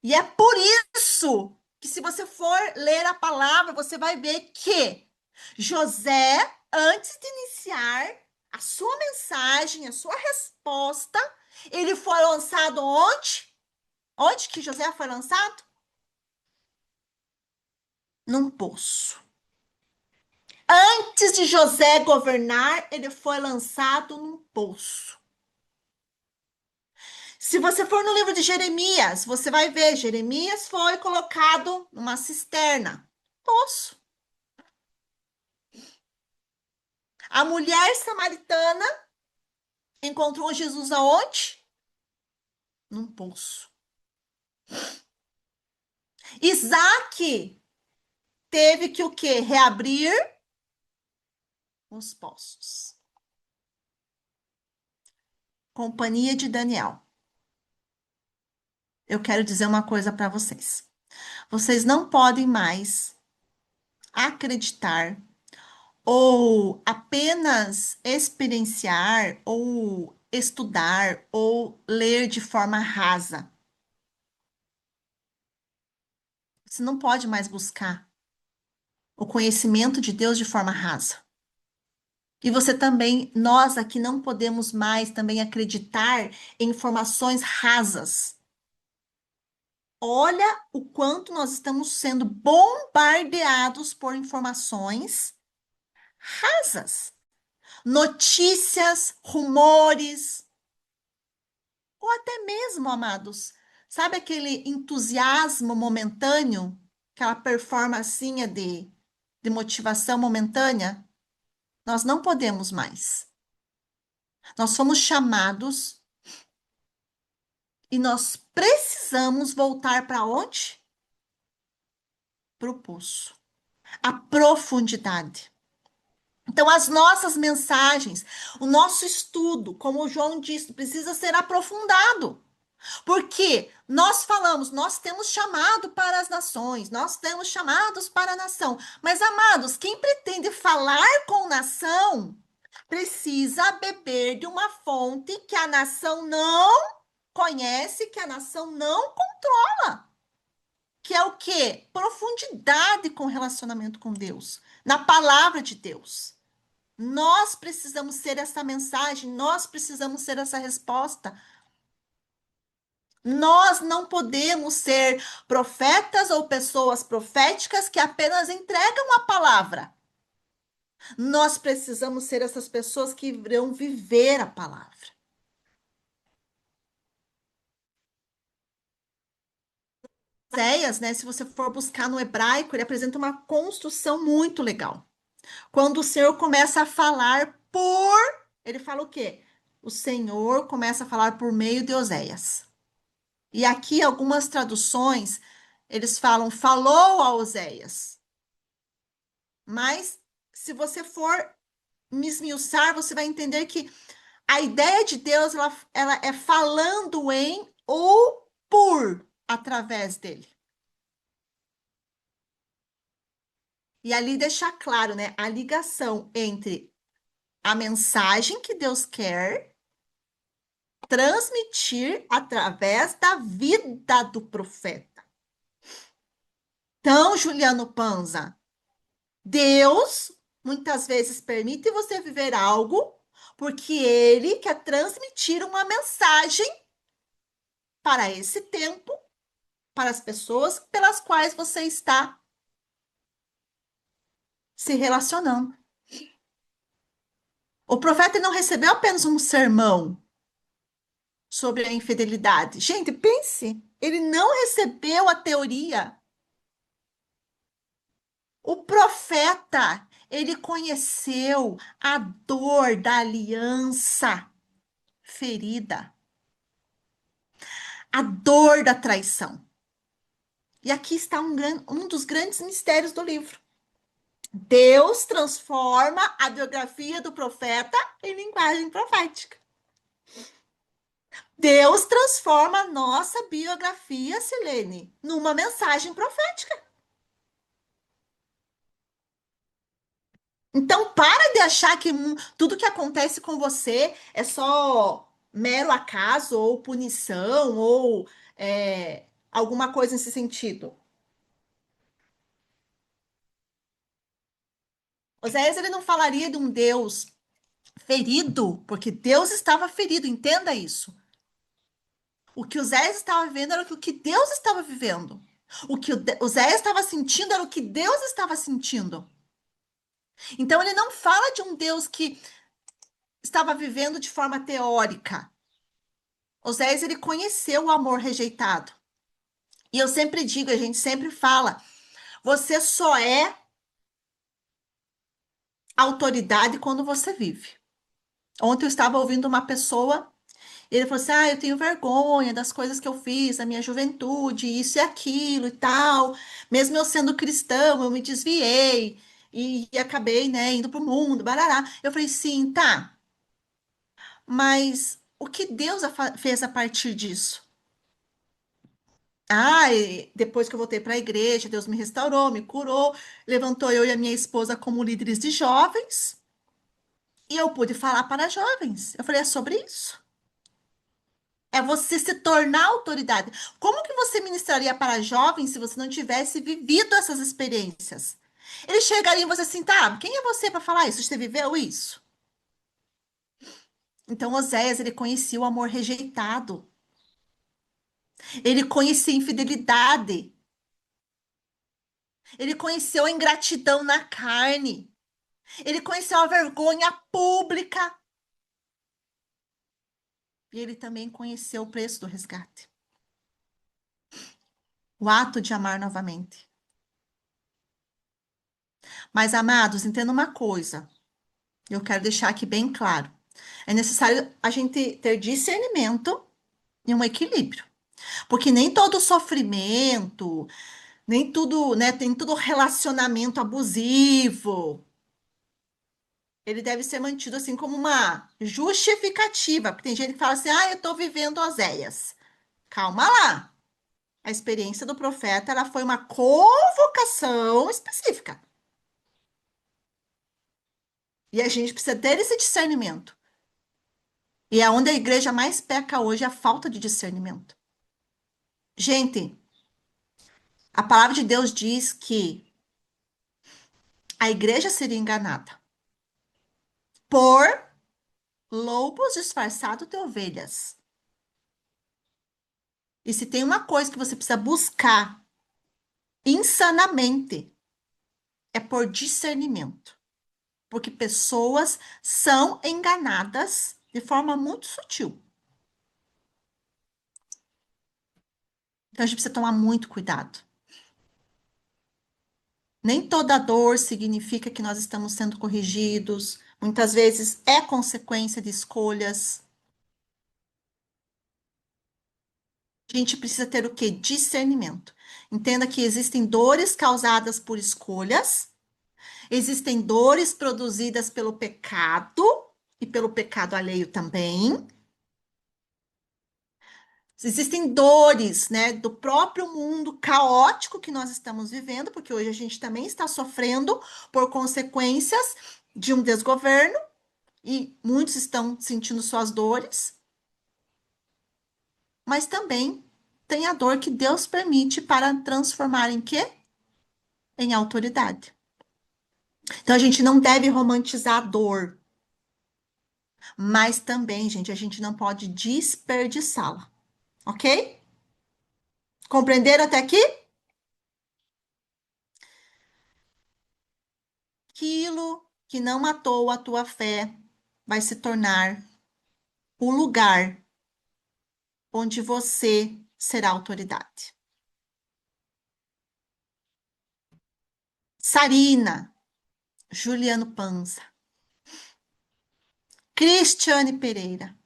D: E é por isso que, se você for ler a palavra, você vai ver que José, antes de iniciar a sua mensagem, a sua resposta, ele foi lançado onde? Onde que José foi lançado? Num poço. Antes de José governar, ele foi lançado num poço. Se você for no livro de Jeremias, você vai ver, Jeremias foi colocado numa cisterna, poço. A mulher samaritana encontrou Jesus aonde? Num poço. Isaac teve que o quê? Reabrir os poços. Companhia de Daniel. Eu quero dizer uma coisa para vocês. Vocês não podem mais acreditar ou apenas experienciar ou estudar ou ler de forma rasa. Você não pode mais buscar o conhecimento de Deus de forma rasa. E você também, nós aqui não podemos mais também acreditar em informações rasas. Olha o quanto nós estamos sendo bombardeados por informações rasas. Notícias, rumores, ou até mesmo, amados, sabe aquele entusiasmo momentâneo, aquela performancinha de motivação momentânea? Nós não podemos mais. Nós somos chamados e nós precisamos voltar para onde? Para o poço. A profundidade. Então, as nossas mensagens, o nosso estudo, como o João disse, precisa ser aprofundado. Porque nós falamos, nós temos chamado para as nações, nós temos chamados para a nação. Mas, amados, quem pretende falar com nação precisa beber de uma fonte que a nação não conhece, que a nação não controla. Que é o quê? Profundidade com relacionamento com Deus, na palavra de Deus. Nós precisamos ser essa mensagem, nós precisamos ser essa resposta. Nós não podemos ser profetas ou pessoas proféticas que apenas entregam a palavra. Nós precisamos ser essas pessoas que irão viver a palavra. Oséias, né, se você for buscar no hebraico, ele apresenta uma construção muito legal. Quando o Senhor começa a falar ele fala o quê? O Senhor começa a falar por meio de Oséias. E aqui algumas traduções, eles falam, falou a Oséias. Mas, se você for me esmiuçar, você vai entender que a ideia de Deus, ela é falando em ou por, através dele. E ali deixar claro, né, a ligação entre a mensagem que Deus quer transmitir através da vida do profeta. Então, Juliano Panza, Deus muitas vezes permite você viver algo porque ele quer transmitir uma mensagem para esse tempo, para as pessoas pelas quais você está se relacionando. O profeta não recebeu apenas um sermão sobre a infidelidade. Gente, pense, ele não recebeu a teoria. O profeta, ele conheceu a dor da aliança ferida, a dor da traição. E aqui está um dos grandes mistérios do livro. Deus transforma a biografia do profeta em linguagem profética. Deus transforma a nossa biografia, Silene, numa mensagem profética. Então, para de achar que tudo que acontece com você é só mero acaso, ou punição, ou alguma coisa nesse sentido. Oséias, ele não falaria de um Deus ferido, porque Deus estava ferido, entenda isso. O que Oséias estava vivendo era o que Deus estava vivendo. O que Oséias estava sentindo era o que Deus estava sentindo. Então, ele não fala de um Deus que estava vivendo de forma teórica. Oséias, ele conheceu o amor rejeitado. E eu sempre digo, a gente sempre fala, você só é autoridade quando você vive. Ontem eu estava ouvindo uma pessoa, ele falou assim, eu tenho vergonha das coisas que eu fiz na minha juventude, isso e aquilo e tal. Mesmo eu sendo cristão, eu me desviei e acabei, né, indo para o mundo, barará. Eu falei, sim, tá. Mas o que Deus fez a partir disso? E depois que eu voltei para a igreja, Deus me restaurou, me curou, levantou eu e a minha esposa como líderes de jovens, e eu pude falar para jovens. Eu falei, é sobre isso. É você se tornar autoridade. Como que você ministraria para jovens se você não tivesse vivido essas experiências? Eles chegariam e você assim, tá, quem é você para falar isso? Você viveu isso? Então, Oséias, ele conhecia o amor rejeitado. Ele conhecia a infidelidade. Ele conheceu a ingratidão na carne. Ele conheceu a vergonha pública. E ele também conheceu o preço do resgate. O ato de amar novamente. Mas, amados, entenda uma coisa. Eu quero deixar aqui bem claro. É necessário a gente ter discernimento e um equilíbrio. Porque nem todo sofrimento, nem tudo, né, tem todo relacionamento abusivo. Ele deve ser mantido assim como uma justificativa. Porque tem gente que fala assim, eu estou vivendo Oséias. Calma lá. A experiência do profeta, ela foi uma convocação específica. E a gente precisa ter esse discernimento. E é onde a igreja mais peca hoje é a falta de discernimento. Gente, a palavra de Deus diz que a igreja seria enganada por lobos disfarçados de ovelhas. E se tem uma coisa que você precisa buscar insanamente, é por discernimento. Porque pessoas são enganadas de forma muito sutil. Então a gente precisa tomar muito cuidado. Nem toda dor significa que nós estamos sendo corrigidos. Muitas vezes é consequência de escolhas. A gente precisa ter o quê? Discernimento. Entenda que existem dores causadas por escolhas, existem dores produzidas pelo pecado e pelo pecado alheio também. Existem dores, né, do próprio mundo caótico que nós estamos vivendo, porque hoje a gente também está sofrendo por consequências de um desgoverno e muitos estão sentindo suas dores, mas também tem a dor que Deus permite para transformar em quê? Em autoridade. Então a gente não deve romantizar a dor, mas também, gente, a gente não pode desperdiçá-la, ok? Compreenderam até aqui? Aquilo que não matou a tua fé vai se tornar o lugar onde você será autoridade. Sarina, Juliano Panza, Cristiane Pereira.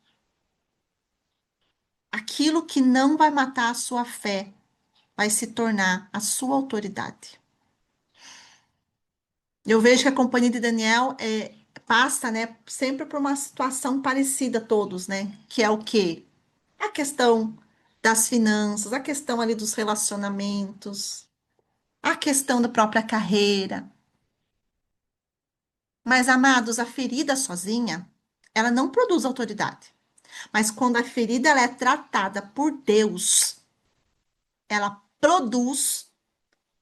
D: Aquilo que não vai matar a sua fé vai se tornar a sua autoridade. Eu vejo que a companhia de Daniel passa, né, sempre por uma situação parecida a todos, né? Que é o quê? A questão das finanças, a questão ali dos relacionamentos, a questão da própria carreira. Mas, amados, a ferida sozinha, ela não produz autoridade. Mas quando a ferida ela é tratada por Deus, ela produz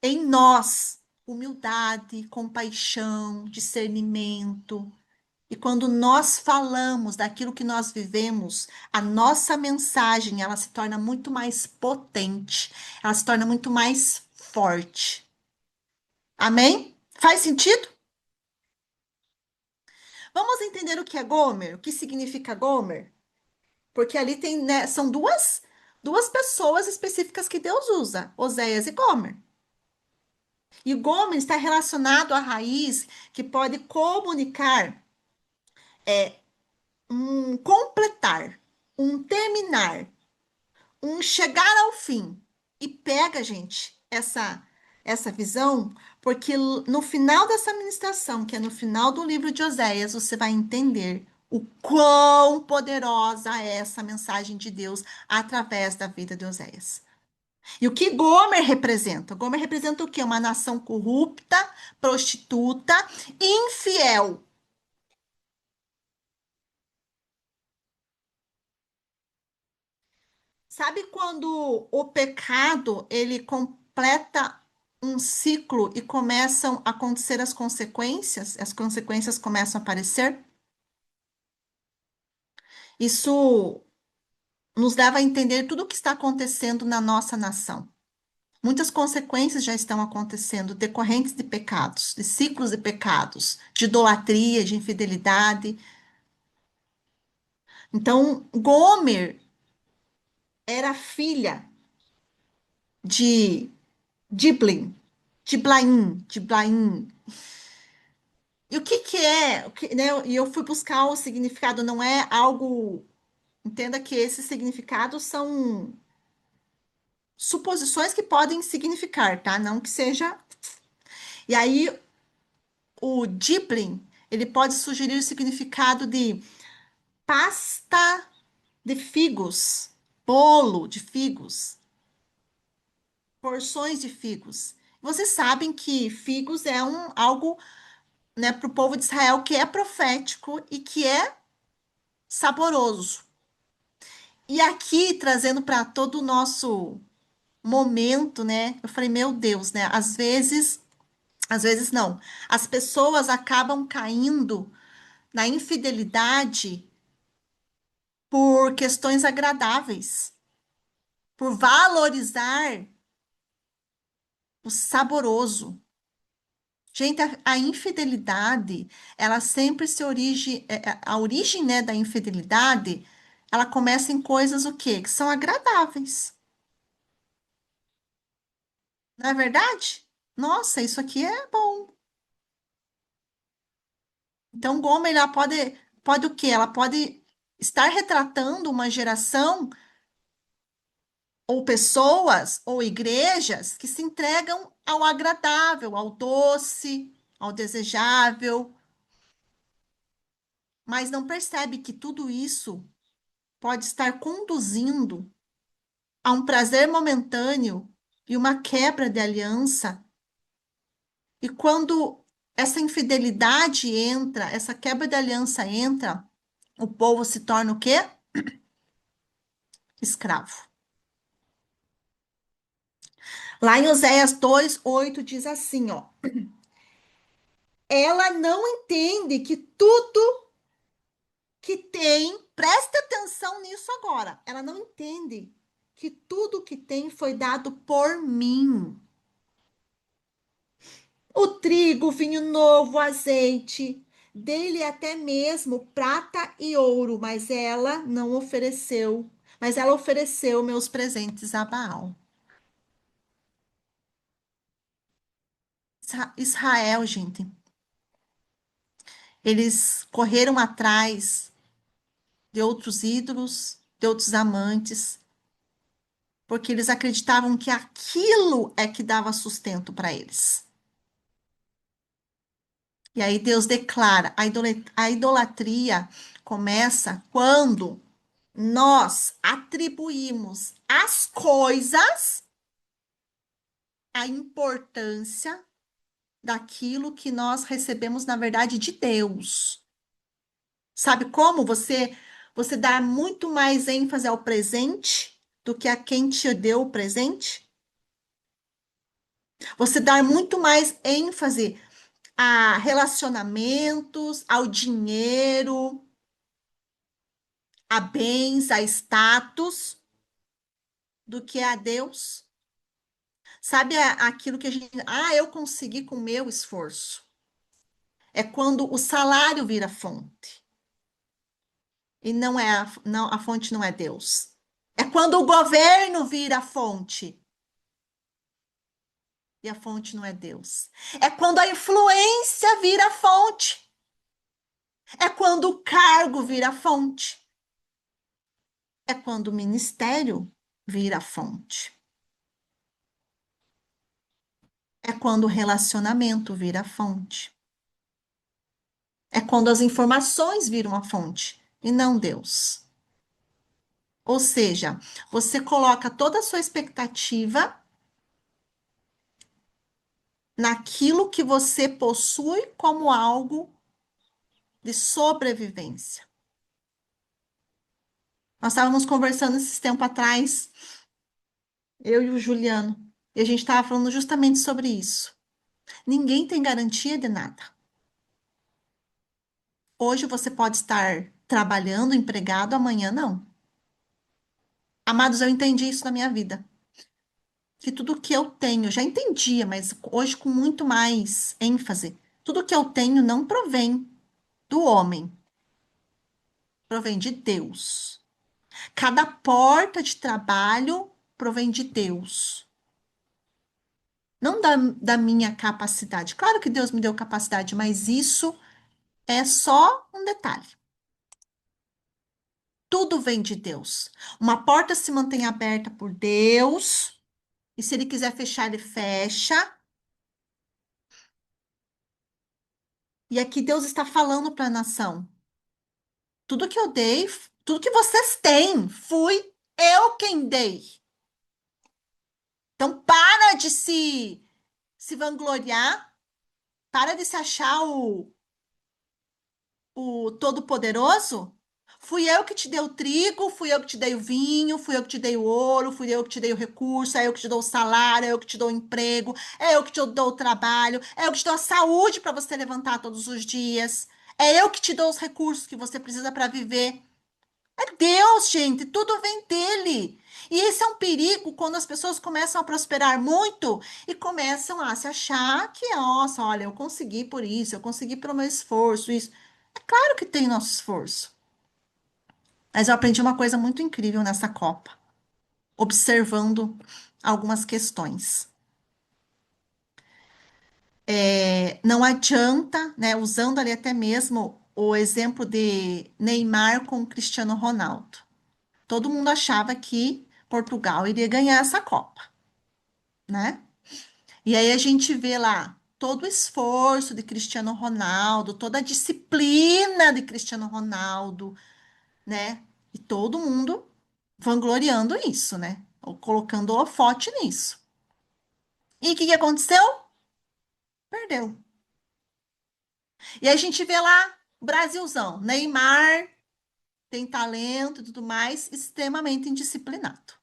D: em nós humildade, compaixão, discernimento. E quando nós falamos daquilo que nós vivemos, a nossa mensagem, ela se torna muito mais potente, ela se torna muito mais forte. Amém? Faz sentido? Vamos entender o que é Gomer, o que significa Gomer? Porque ali tem, né, são duas pessoas específicas que Deus usa, Oséias e Gomer. E o Gomer está relacionado à raiz que pode comunicar um completar, um terminar, um chegar ao fim. E pega, gente, essa visão, porque no final dessa ministração, que é no final do livro de Oséias, você vai entender o quão poderosa é essa mensagem de Deus através da vida de Oséias. E o que Gomer representa? Gomer representa o quê? Uma nação corrupta, prostituta, infiel. Sabe quando o pecado ele completa um ciclo e começam a acontecer as consequências começam a aparecer? Isso nos leva a entender tudo o que está acontecendo na nossa nação. Muitas consequências já estão acontecendo, decorrentes de pecados, de ciclos de pecados, de idolatria, de infidelidade. Então, Gomer era filha de Diblaim, Diblaim. E o que que é, né? E eu fui buscar o significado, não é algo, entenda que esses significados são suposições que podem significar, tá? Não que seja. E aí, o Diblaim, ele pode sugerir o significado de pasta de figos, bolo de figos, porções de figos. Vocês sabem que figos é algo, né, para o povo de Israel que é profético e que é saboroso. E aqui, trazendo para todo o nosso momento, né? Eu falei, meu Deus, né? Às vezes não. As pessoas acabam caindo na infidelidade por questões agradáveis, por valorizar o saboroso. Gente, a infidelidade, ela sempre se origem, a origem, né, da infidelidade, ela começa em coisas o quê? Que são agradáveis. Não é verdade? Nossa, isso aqui é bom. Então, Gomer, ela pode o quê? Ela pode estar retratando uma geração ou pessoas ou igrejas que se entregam ao agradável, ao doce, ao desejável, mas não percebe que tudo isso pode estar conduzindo a um prazer momentâneo e uma quebra de aliança. E quando essa infidelidade entra, essa quebra de aliança entra, o povo se torna o quê? Escravo. Lá em Oséias 2:8 diz assim, ó: ela não entende que tudo que tem, presta atenção nisso agora. Ela não entende que tudo que tem foi dado por mim. O trigo, o vinho novo, o azeite, dele até mesmo prata e ouro, mas ela não ofereceu. Mas ela ofereceu meus presentes a Baal. Israel, gente, eles correram atrás de outros ídolos, de outros amantes, porque eles acreditavam que aquilo é que dava sustento para eles. E aí Deus declara, a idolatria começa quando nós atribuímos às coisas a importância daquilo que nós recebemos, na verdade, de Deus. Sabe como você dá muito mais ênfase ao presente do que a quem te deu o presente? Você dá muito mais ênfase a relacionamentos, ao dinheiro, a bens, a status, do que a Deus. Sabe aquilo que a gente, eu consegui com o meu esforço. É quando o salário vira fonte. E não é não, a fonte não é Deus. É quando o governo vira a fonte. E a fonte não é Deus. É quando a influência vira a fonte. É quando o cargo vira a fonte. É quando o ministério vira a fonte. É quando o relacionamento vira a fonte. É quando as informações viram a fonte e não Deus. Ou seja, você coloca toda a sua expectativa naquilo que você possui como algo de sobrevivência. Nós estávamos conversando esses tempo atrás, eu e o Juliano, e a gente estava falando justamente sobre isso. Ninguém tem garantia de nada. Hoje você pode estar trabalhando, empregado, amanhã não. Amados, eu entendi isso na minha vida. que tudo que eu tenho, já entendia, mas hoje com muito mais ênfase, tudo que eu tenho não provém do homem, provém de Deus. Cada porta de trabalho provém de Deus, não da minha capacidade. Claro que Deus me deu capacidade, mas isso é só um detalhe. Tudo vem de Deus. Uma porta se mantém aberta por Deus, e se ele quiser fechar, ele fecha. E aqui Deus está falando para a nação: tudo que eu dei, tudo que vocês têm, fui eu quem dei. Então, para de se vangloriar, para de se achar o Todo-Poderoso. Fui eu que te dei o trigo, fui eu que te dei o vinho, fui eu que te dei o ouro, fui eu que te dei o recurso, é eu que te dou o salário, é eu que te dou o emprego, é eu que te dou o trabalho, é eu que te dou a saúde para você levantar todos os dias, é eu que te dou os recursos que você precisa para viver. É Deus, gente, tudo vem dele. E esse é um perigo quando as pessoas começam a prosperar muito e começam a se achar que, nossa, olha, eu consegui por isso, eu consegui pelo meu esforço, isso. É claro que tem nosso esforço. Mas eu aprendi uma coisa muito incrível nessa Copa, observando algumas questões. Não adianta, né, usando ali até mesmo o exemplo de Neymar com Cristiano Ronaldo. Todo mundo achava que Portugal iria ganhar essa Copa, né? E aí a gente vê lá todo o esforço de Cristiano Ronaldo, toda a disciplina de Cristiano Ronaldo, né? E todo mundo vangloriando isso, né? Ou colocando holofote nisso. E o que que aconteceu? Perdeu. E aí a gente vê lá, Brasilzão, Neymar tem talento e tudo mais, extremamente indisciplinado.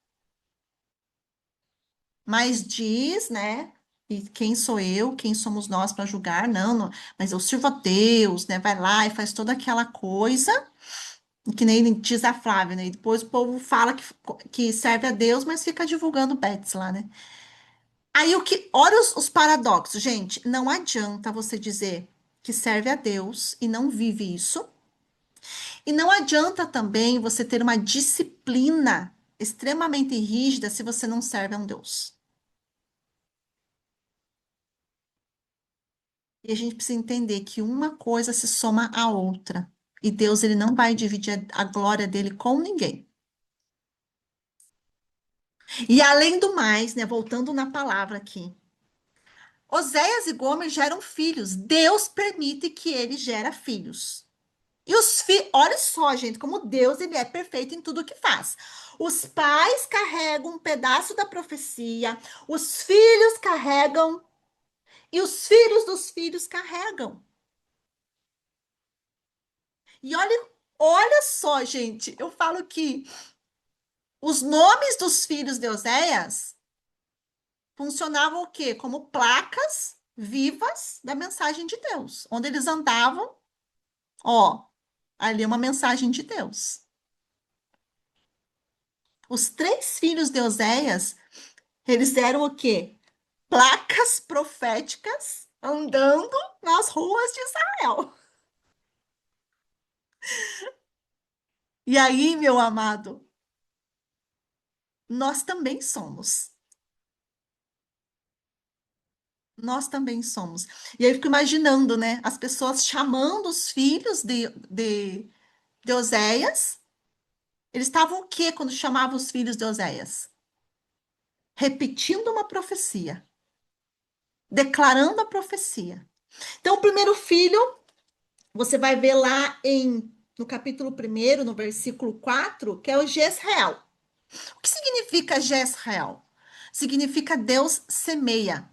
D: Mas diz, né? E quem sou eu, quem somos nós para julgar? Não, não, mas eu sirvo a Deus, né? Vai lá e faz toda aquela coisa, que nem diz a Flávia, né? E depois o povo fala que serve a Deus, mas fica divulgando bets lá, né? Aí olha os paradoxos, gente. Não adianta você dizer que serve a Deus e não vive isso. E não adianta também você ter uma disciplina extremamente rígida se você não serve a um Deus. E a gente precisa entender que uma coisa se soma à outra. E Deus, ele não vai dividir a glória dele com ninguém. E além do mais, né, voltando na palavra aqui, Oséias e Gomer geram filhos. Deus permite que ele gera filhos. E os filhos, olha só, gente, como Deus, ele é perfeito em tudo que faz. Os pais carregam um pedaço da profecia, os filhos carregam e os filhos dos filhos carregam. E olha só, gente, eu falo que os nomes dos filhos de Oséias funcionavam o quê? Como placas vivas da mensagem de Deus, onde eles andavam, ó, ali é uma mensagem de Deus. Os três filhos de Oséias, eles eram o quê? Placas proféticas andando nas ruas de Israel. E aí, meu amado, nós também somos. Nós também somos. E aí eu fico imaginando, né? As pessoas chamando os filhos de Oséias. Eles estavam o quê quando chamavam os filhos de Oséias? Repetindo uma profecia. Declarando a profecia. Então, o primeiro filho, você vai ver lá no capítulo 1, no versículo 4, que é o Jezreel. O que significa Jezreel? Significa Deus semeia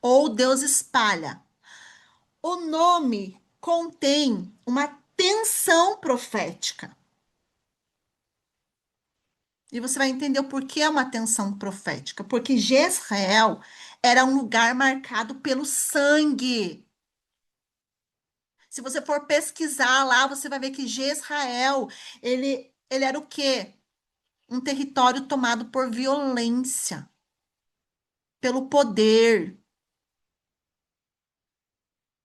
D: ou Deus espalha. O nome contém uma tensão profética. E você vai entender o porquê é uma tensão profética. Porque Jezreel era um lugar marcado pelo sangue. Se você for pesquisar lá, você vai ver que Jezreel, ele era o quê? Um território tomado por violência. pelo poder,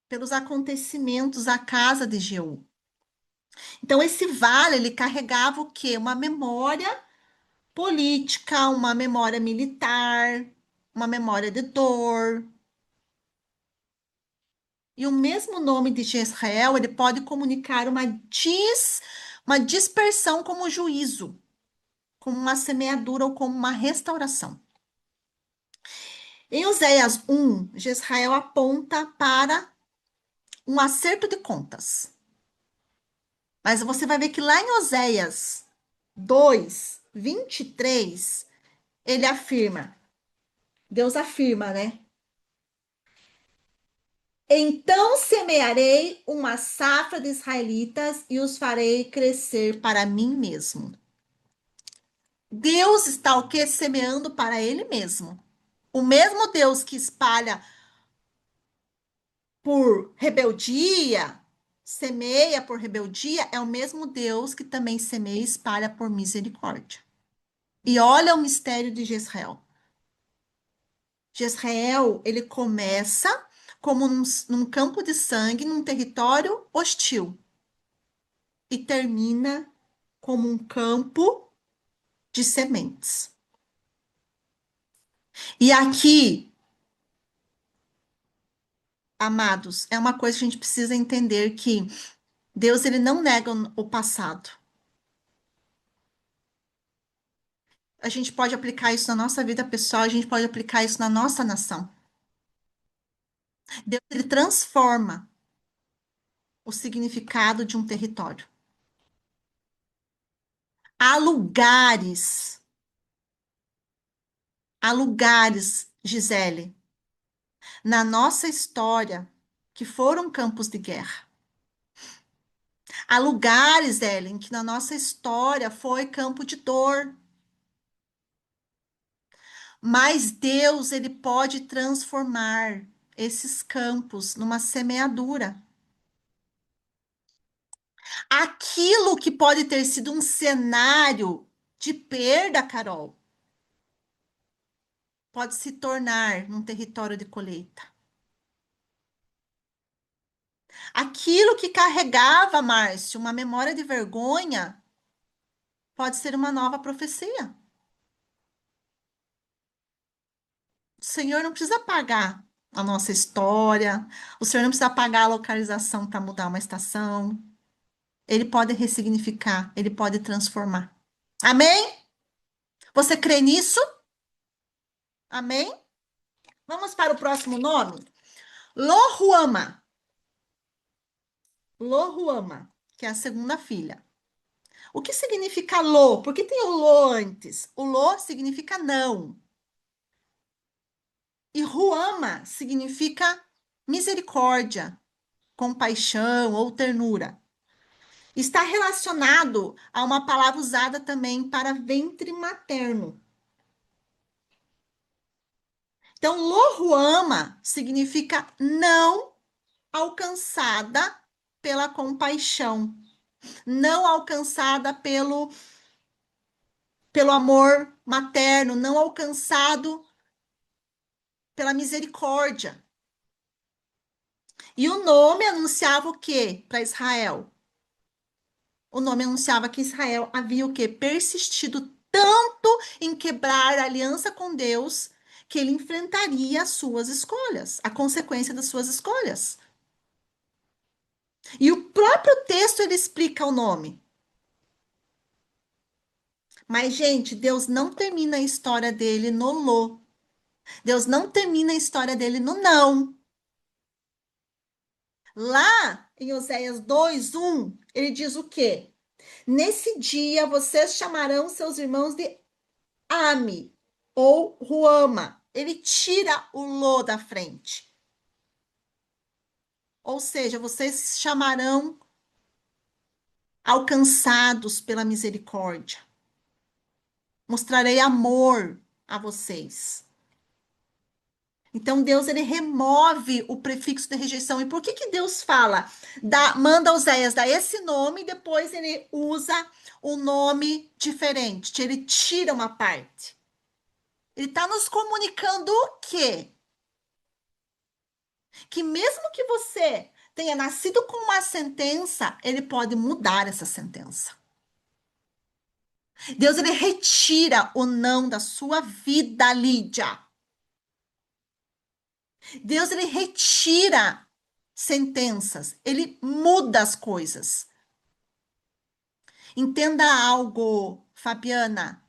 D: pelos acontecimentos à casa de Jeú. Então, esse vale, ele carregava o quê? Uma memória política, uma memória militar, uma memória de dor. E o mesmo nome de Jezreel, ele pode comunicar uma dispersão como juízo, como uma semeadura ou como uma restauração. Em Oséias 1, Jezreel aponta para um acerto de contas. Mas você vai ver que lá em Oséias 2, 23, ele afirma, Deus afirma, né? Então semearei uma safra de israelitas e os farei crescer para mim mesmo. Deus está o quê? Semeando para ele mesmo. O mesmo Deus que espalha por rebeldia, semeia por rebeldia, é o mesmo Deus que também semeia e espalha por misericórdia. E olha o mistério de Jezreel. Jezreel, ele começa como num campo de sangue, num território hostil. E termina como um campo de sementes. E aqui, amados, é uma coisa que a gente precisa entender que Deus, ele não nega o passado. A gente pode aplicar isso na nossa vida pessoal, a gente pode aplicar isso na nossa nação. Deus, ele transforma o significado de um território. Há lugares, Gisele, na nossa história que foram campos de guerra. Há lugares, Ellen, que na nossa história foi campo de dor. Mas Deus, ele pode transformar esses campos numa semeadura. Aquilo que pode ter sido um cenário de perda, Carol, pode se tornar num território de colheita. Aquilo que carregava, Márcio, uma memória de vergonha, pode ser uma nova profecia. O Senhor não precisa apagar a nossa história, o Senhor não precisa apagar a localização para mudar uma estação. Ele pode ressignificar, ele pode transformar. Amém? Você crê nisso? Amém? Vamos para o próximo nome? Lohuama. Lohuama, que é a segunda filha. O que significa Lo? Por que tem o Lo antes? O Lo significa não. E Ruama significa misericórdia, compaixão ou ternura. Está relacionado a uma palavra usada também para ventre materno. Então, Lohuama significa não alcançada pela compaixão, não alcançada pelo amor materno, não alcançado pela misericórdia. E o nome anunciava o quê para Israel? O nome anunciava que Israel havia o quê? Persistido tanto em quebrar a aliança com Deus que ele enfrentaria as suas escolhas, a consequência das suas escolhas. E o próprio texto ele explica o nome. Mas, gente, Deus não termina a história dele no Lô. Deus não termina a história dele no não. Lá em Oséias 2:1, ele diz o quê? Nesse dia vocês chamarão seus irmãos de Ami ou Ruama. Ele tira o Lô da frente. Ou seja, vocês chamarão alcançados pela misericórdia. Mostrarei amor a vocês. Então, Deus, ele remove o prefixo de rejeição. E por que Deus fala? Manda Oséias dar esse nome e depois ele usa um nome diferente. Ele tira uma parte. Ele está nos comunicando o quê? Que mesmo que você tenha nascido com uma sentença, ele pode mudar essa sentença. Deus, ele retira o não da sua vida, Lídia. Deus, ele retira sentenças, ele muda as coisas. Entenda algo, Fabiana.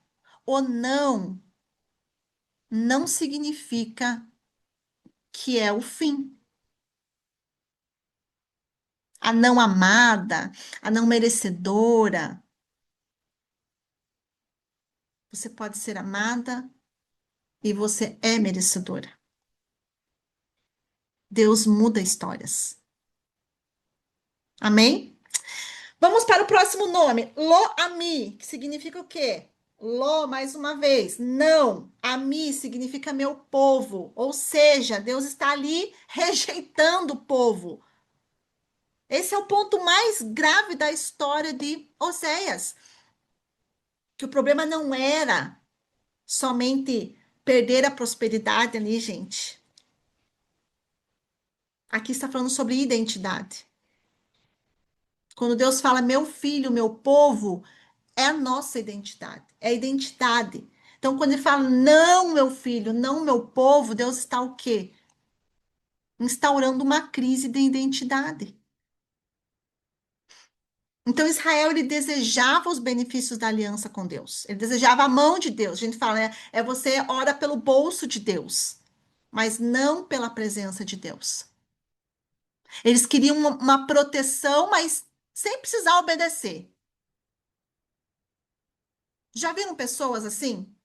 D: O não significa que é o fim. A não amada, a não merecedora. Você pode ser amada e você é merecedora. Deus muda histórias. Amém? Vamos para o próximo nome. Lo-ami, que significa o quê? Lo, mais uma vez. Não. Ami significa meu povo. Ou seja, Deus está ali rejeitando o povo. Esse é o ponto mais grave da história de Oséias. Que o problema não era somente perder a prosperidade ali, gente. Aqui está falando sobre identidade. Quando Deus fala meu filho, meu povo, é a nossa identidade, é a identidade. Então, quando ele fala não, meu filho, não, meu povo, Deus está o quê? Instaurando uma crise de identidade. Então, Israel, ele desejava os benefícios da aliança com Deus. Ele desejava a mão de Deus. A gente fala, é você ora pelo bolso de Deus, mas não pela presença de Deus. Eles queriam uma proteção, mas sem precisar obedecer. Já viram pessoas assim?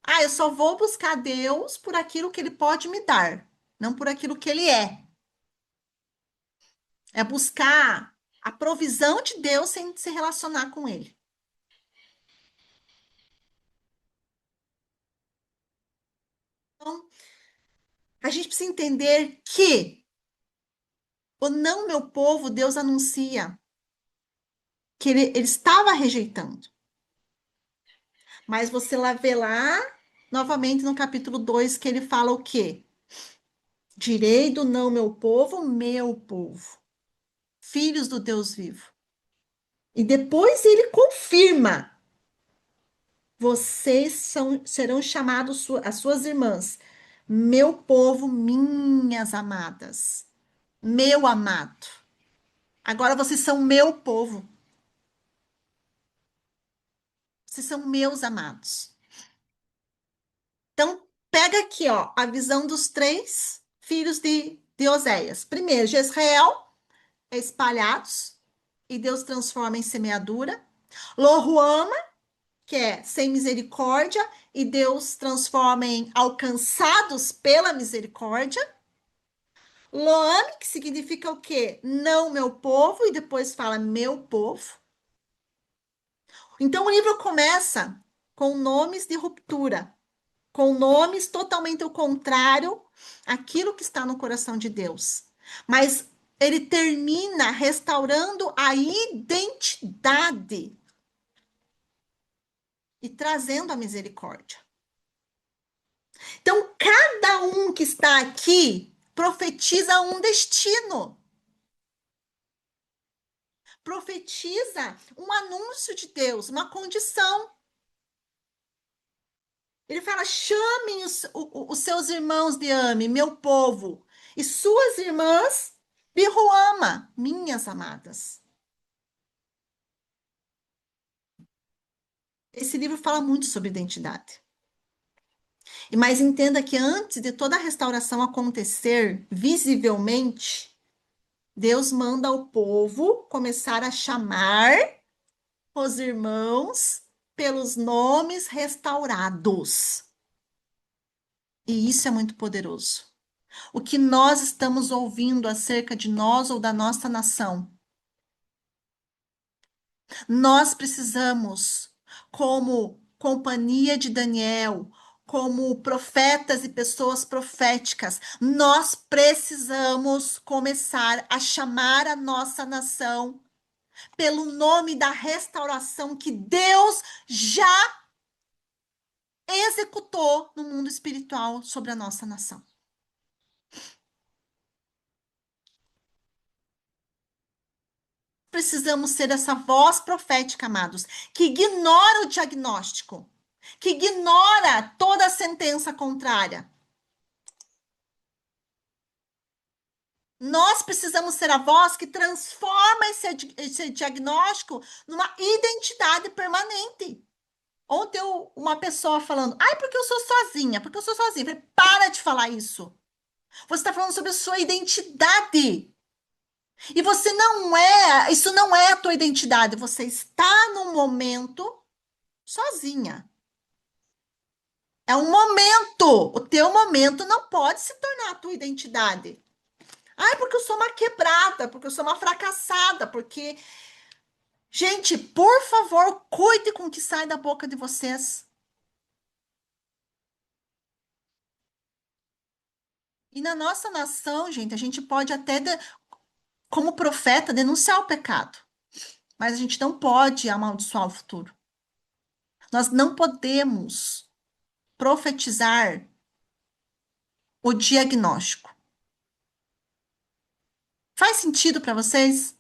D: Ah, eu só vou buscar Deus por aquilo que Ele pode me dar, não por aquilo que Ele é. É buscar a provisão de Deus sem se relacionar com Ele. Então, a gente precisa entender que o não, meu povo, Deus anuncia que ele estava rejeitando. Mas você lá vê lá, novamente no capítulo 2, que ele fala o quê? Direi do não, meu povo, filhos do Deus vivo. E depois ele confirma: vocês serão chamados, as suas irmãs, meu povo, minhas amadas, meu amado. Agora vocês são meu povo. Vocês são meus amados. Então, pega aqui, ó, a visão dos três filhos de Oséias. Primeiro, Jezreel, espalhados, e Deus transforma em semeadura. Lohuama, que é sem misericórdia, e Deus transforma em alcançados pela misericórdia. Loame, que significa o quê? Não meu povo, e depois fala meu povo. Então o livro começa com nomes de ruptura, com nomes totalmente ao contrário àquilo que está no coração de Deus. Mas ele termina restaurando a identidade e trazendo a misericórdia. Então, cada um que está aqui profetiza um destino. Profetiza um anúncio de Deus, uma condição. Ele fala: chamem os seus irmãos de Ame, meu povo, e suas irmãs de Ruama, minhas amadas. Esse livro fala muito sobre identidade. Mas entenda que antes de toda a restauração acontecer visivelmente, Deus manda o povo começar a chamar os irmãos pelos nomes restaurados. E isso é muito poderoso. O que nós estamos ouvindo acerca de nós ou da nossa nação, nós precisamos, como companhia de Daniel, como profetas e pessoas proféticas, nós precisamos começar a chamar a nossa nação pelo nome da restauração que Deus já executou no mundo espiritual sobre a nossa nação. Precisamos ser essa voz profética, amados, que ignora o diagnóstico, que ignora toda a sentença contrária. Nós precisamos ser a voz que transforma esse diagnóstico numa identidade permanente. Ontem uma pessoa falando, ai, porque eu sou sozinha, porque eu sou sozinha. Eu falei, para de falar isso. Você está falando sobre a sua identidade. E você não é, isso não é a tua identidade. Você está num momento sozinha. É um momento. O teu momento não pode se tornar a tua identidade. Ai, porque eu sou uma quebrada, porque eu sou uma fracassada, porque... Gente, por favor, cuide com o que sai da boca de vocês. E na nossa nação, gente, a gente pode até, como profeta, denunciar o pecado. Mas a gente não pode amaldiçoar o futuro. Nós não podemos profetizar o diagnóstico. Faz sentido para vocês?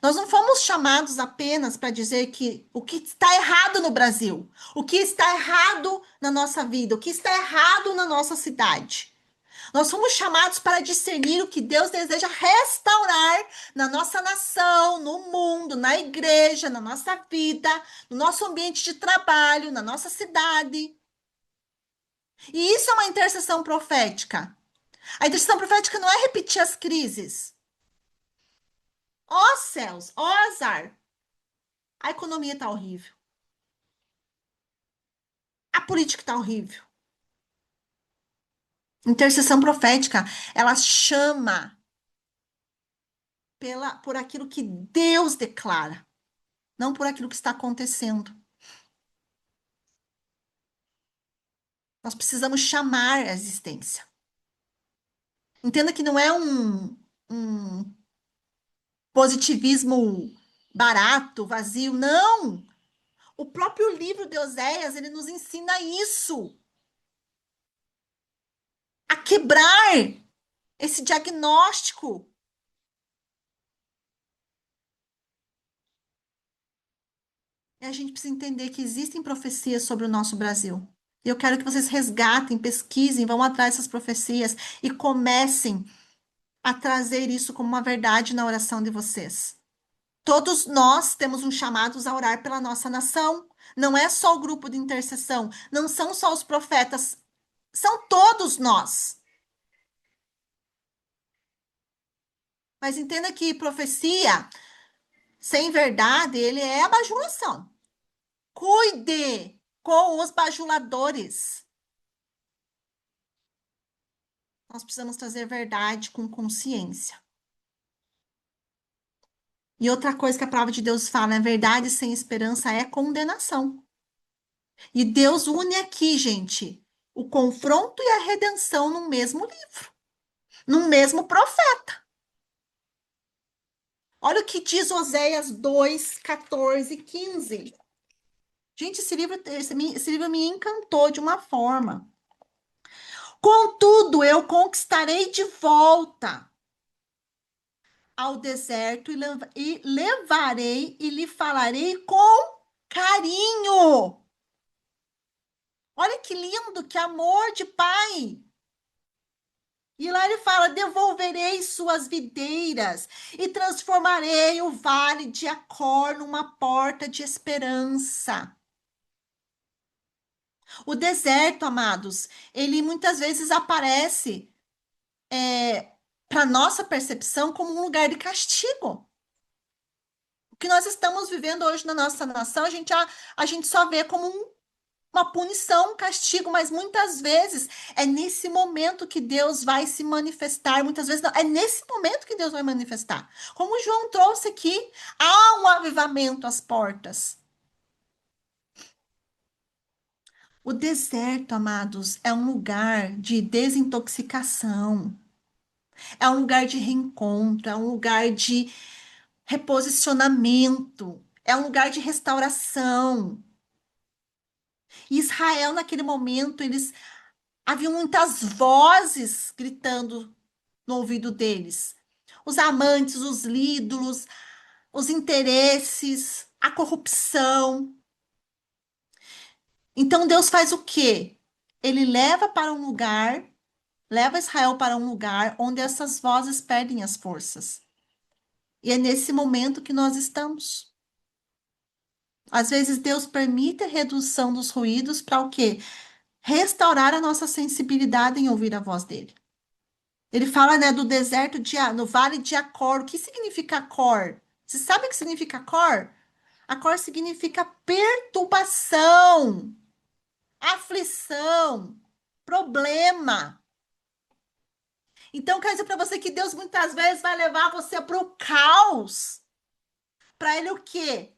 D: Nós não fomos chamados apenas para dizer que o que está errado no Brasil, o que está errado na nossa vida, o que está errado na nossa cidade. Nós fomos chamados para discernir o que Deus deseja restaurar na nossa nação, no mundo, na igreja, na nossa vida, no nosso ambiente de trabalho, na nossa cidade. E isso é uma intercessão profética. A intercessão profética não é repetir as crises. Ó céus, ó azar. A economia está horrível. A política está horrível. Intercessão profética, ela chama por aquilo que Deus declara, não por aquilo que está acontecendo. Nós precisamos chamar a existência. Entenda que não é um positivismo barato, vazio, não. O próprio livro de Oséias, ele nos ensina isso. A quebrar esse diagnóstico. E a gente precisa entender que existem profecias sobre o nosso Brasil. E eu quero que vocês resgatem, pesquisem, vão atrás dessas profecias e comecem a trazer isso como uma verdade na oração de vocês. Todos nós temos um chamado a orar pela nossa nação. Não é só o grupo de intercessão, não são só os profetas, são todos nós. Mas entenda que profecia sem verdade, ele é a bajulação. Cuide com os bajuladores. Nós precisamos trazer verdade com consciência. E outra coisa que a palavra de Deus fala, é verdade sem esperança é condenação. E Deus une aqui, gente, o confronto e a redenção no mesmo livro, no mesmo profeta. Olha o que diz Oséias 2, 14 e 15. Gente, esse livro me encantou de uma forma. Contudo, eu conquistarei de volta ao deserto e levarei e lhe falarei com carinho. Olha que lindo, que amor de pai. E lá ele fala: devolverei suas videiras e transformarei o vale de Acor numa porta de esperança. O deserto, amados, ele muitas vezes aparece para nossa percepção como um lugar de castigo. O que nós estamos vivendo hoje na nossa nação, a gente só vê como uma punição, um castigo, mas muitas vezes é nesse momento que Deus vai se manifestar, muitas vezes não, é nesse momento que Deus vai manifestar. Como o João trouxe aqui, há um avivamento às portas. O deserto, amados, é um lugar de desintoxicação, é um lugar de reencontro, é um lugar de reposicionamento, é um lugar de restauração. E Israel, naquele momento, eles haviam muitas vozes gritando no ouvido deles. Os amantes, os ídolos, os interesses, a corrupção. Então Deus faz o quê? Ele leva Israel para um lugar onde essas vozes perdem as forças. E é nesse momento que nós estamos. Às vezes Deus permite a redução dos ruídos para o quê? Restaurar a nossa sensibilidade em ouvir a voz dele. Ele fala, né, do deserto no vale de Acor. O que significa Acor? Você sabe o que significa Acor? Acor significa perturbação, aflição, problema. Então, quer dizer para você que Deus muitas vezes vai levar você para o caos. Para ele o quê?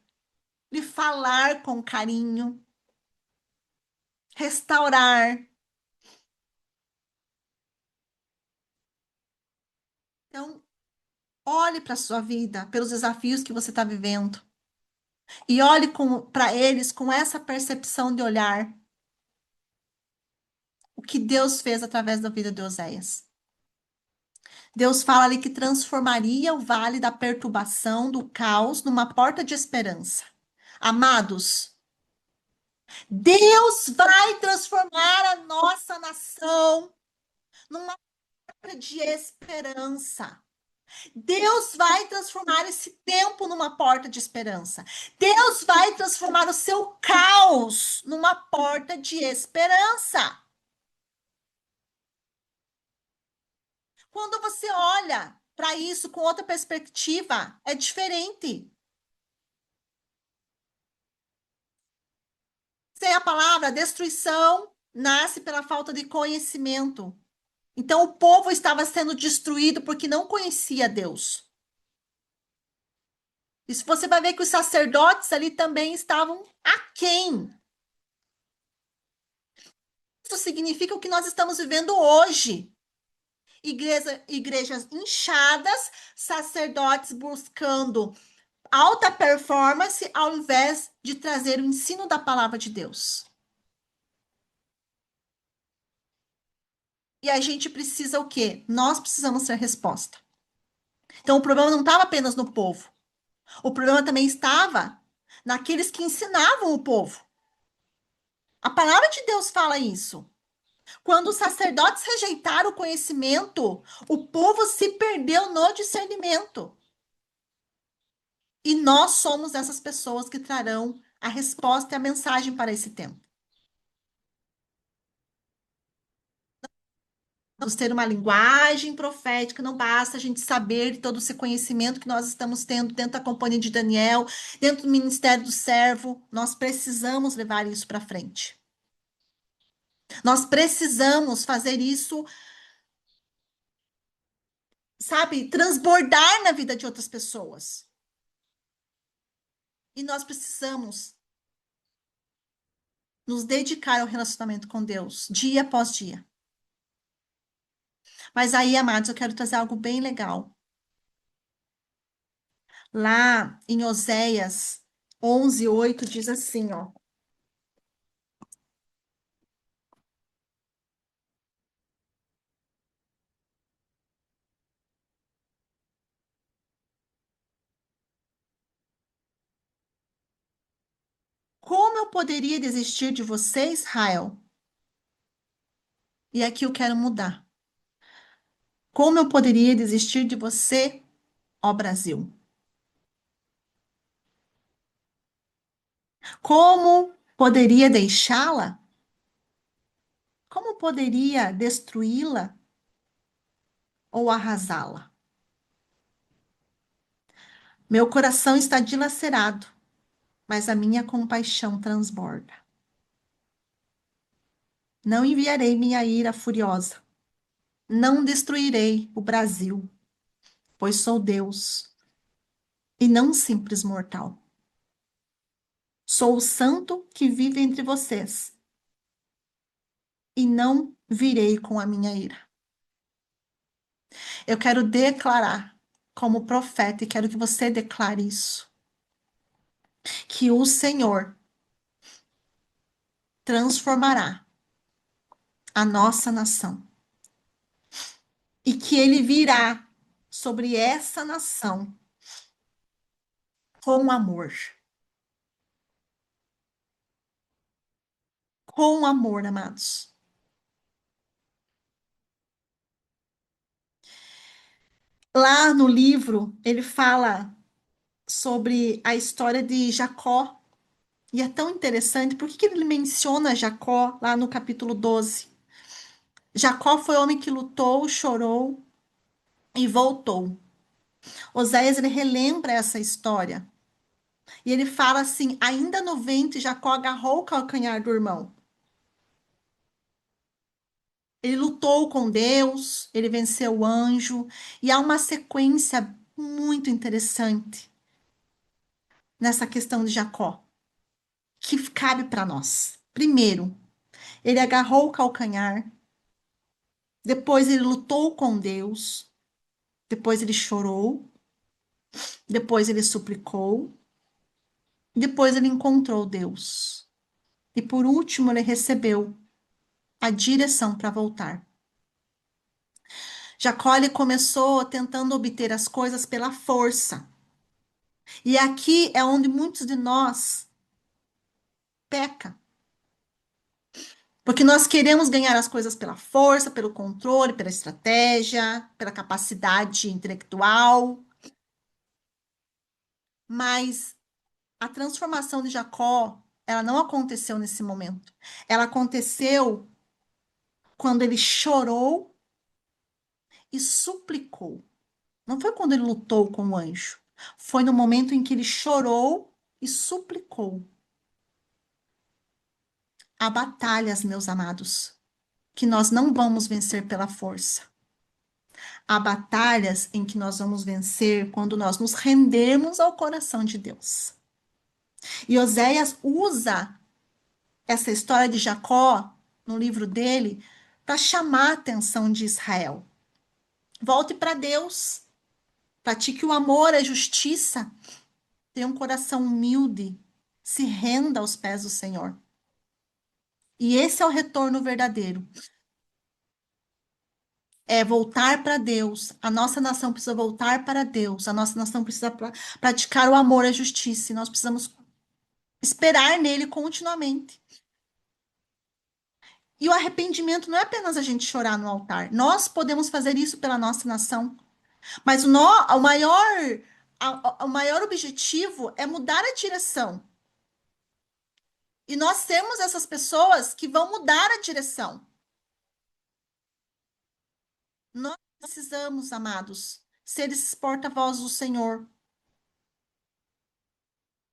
D: Lhe falar com carinho, restaurar. Então, olhe para a sua vida, pelos desafios que você está vivendo. E olhe para eles com essa percepção de olhar. O que Deus fez através da vida de Oséias. Deus fala ali que transformaria o vale da perturbação, do caos, numa porta de esperança. Amados, Deus vai transformar a nossa nação numa porta de esperança. Deus vai transformar esse tempo numa porta de esperança. Deus vai transformar o seu caos numa porta de esperança. Quando você olha para isso com outra perspectiva, é diferente. Sem a palavra, destruição nasce pela falta de conhecimento. Então, o povo estava sendo destruído porque não conhecia Deus. Isso você vai ver que os sacerdotes ali também estavam aquém. Isso significa o que nós estamos vivendo hoje. Igrejas inchadas, sacerdotes buscando alta performance ao invés de trazer o ensino da palavra de Deus. E a gente precisa o quê? Nós precisamos ser resposta. Então o problema não estava apenas no povo. O problema também estava naqueles que ensinavam o povo. A palavra de Deus fala isso. Quando os sacerdotes rejeitaram o conhecimento, o povo se perdeu no discernimento. E nós somos essas pessoas que trarão a resposta e a mensagem para esse tempo. Vamos ter uma linguagem profética, não basta a gente saber de todo esse conhecimento que nós estamos tendo dentro da companhia de Daniel, dentro do ministério do servo, nós precisamos levar isso para frente. Nós precisamos fazer isso, sabe, transbordar na vida de outras pessoas. E nós precisamos nos dedicar ao relacionamento com Deus, dia após dia. Mas aí, amados, eu quero trazer algo bem legal. Lá em Oséias 11:8 diz assim, ó. Como eu poderia desistir de você, Israel? E aqui eu quero mudar. Como eu poderia desistir de você, ó Brasil? Como poderia deixá-la? Como poderia destruí-la ou arrasá-la? Meu coração está dilacerado, mas a minha compaixão transborda. Não enviarei minha ira furiosa. Não destruirei o Brasil, pois sou Deus e não um simples mortal. Sou o santo que vive entre vocês e não virei com a minha ira. Eu quero declarar como profeta e quero que você declare isso. Que o Senhor transformará a nossa nação e que ele virá sobre essa nação com amor. Com amor, amados. Lá no livro, ele fala sobre a história de Jacó. E é tão interessante, por que que ele menciona Jacó lá no capítulo 12? Jacó foi o homem que lutou, chorou e voltou. Oséias, ele relembra essa história. E ele fala assim: ainda no ventre, Jacó agarrou o calcanhar do irmão. Ele lutou com Deus, ele venceu o anjo. E há uma sequência muito interessante nessa questão de Jacó, que cabe para nós. Primeiro, ele agarrou o calcanhar. Depois, ele lutou com Deus. Depois, ele chorou. Depois, ele suplicou. Depois, ele encontrou Deus. E por último, ele recebeu a direção para voltar. Jacó ele começou tentando obter as coisas pela força. E aqui é onde muitos de nós peca. Porque nós queremos ganhar as coisas pela força, pelo controle, pela estratégia, pela capacidade intelectual. Mas a transformação de Jacó, ela não aconteceu nesse momento. Ela aconteceu quando ele chorou e suplicou. Não foi quando ele lutou com o anjo. Foi no momento em que ele chorou e suplicou. Há batalhas, meus amados, que nós não vamos vencer pela força. Há batalhas em que nós vamos vencer quando nós nos rendermos ao coração de Deus. E Oséias usa essa história de Jacó no livro dele para chamar a atenção de Israel. Volte para Deus, pratique o amor, a justiça, tenha um coração humilde, se renda aos pés do Senhor. E esse é o retorno verdadeiro. É voltar para Deus. A nossa nação precisa voltar para Deus. A nossa nação precisa praticar o amor e a justiça. E nós precisamos esperar nele continuamente. E o arrependimento não é apenas a gente chorar no altar. Nós podemos fazer isso pela nossa nação. Mas o maior objetivo é mudar a direção. E nós temos essas pessoas que vão mudar a direção. Nós precisamos, amados, ser esses porta-vozes do Senhor.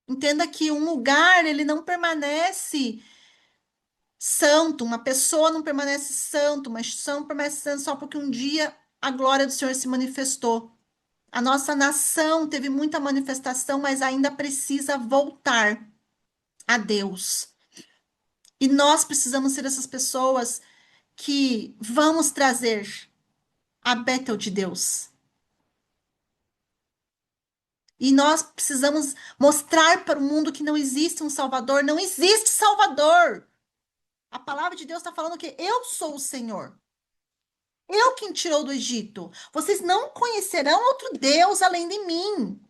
D: Entenda que um lugar, ele não permanece santo, uma pessoa não permanece santo, uma instituição não permanece santo só porque um dia a glória do Senhor se manifestou. A nossa nação teve muita manifestação, mas ainda precisa voltar a Deus. E nós precisamos ser essas pessoas que vamos trazer a Bethel de Deus. E nós precisamos mostrar para o mundo que não existe um Salvador. Não existe Salvador. A palavra de Deus está falando que eu sou o Senhor. Eu quem tirou do Egito. Vocês não conhecerão outro Deus além de mim.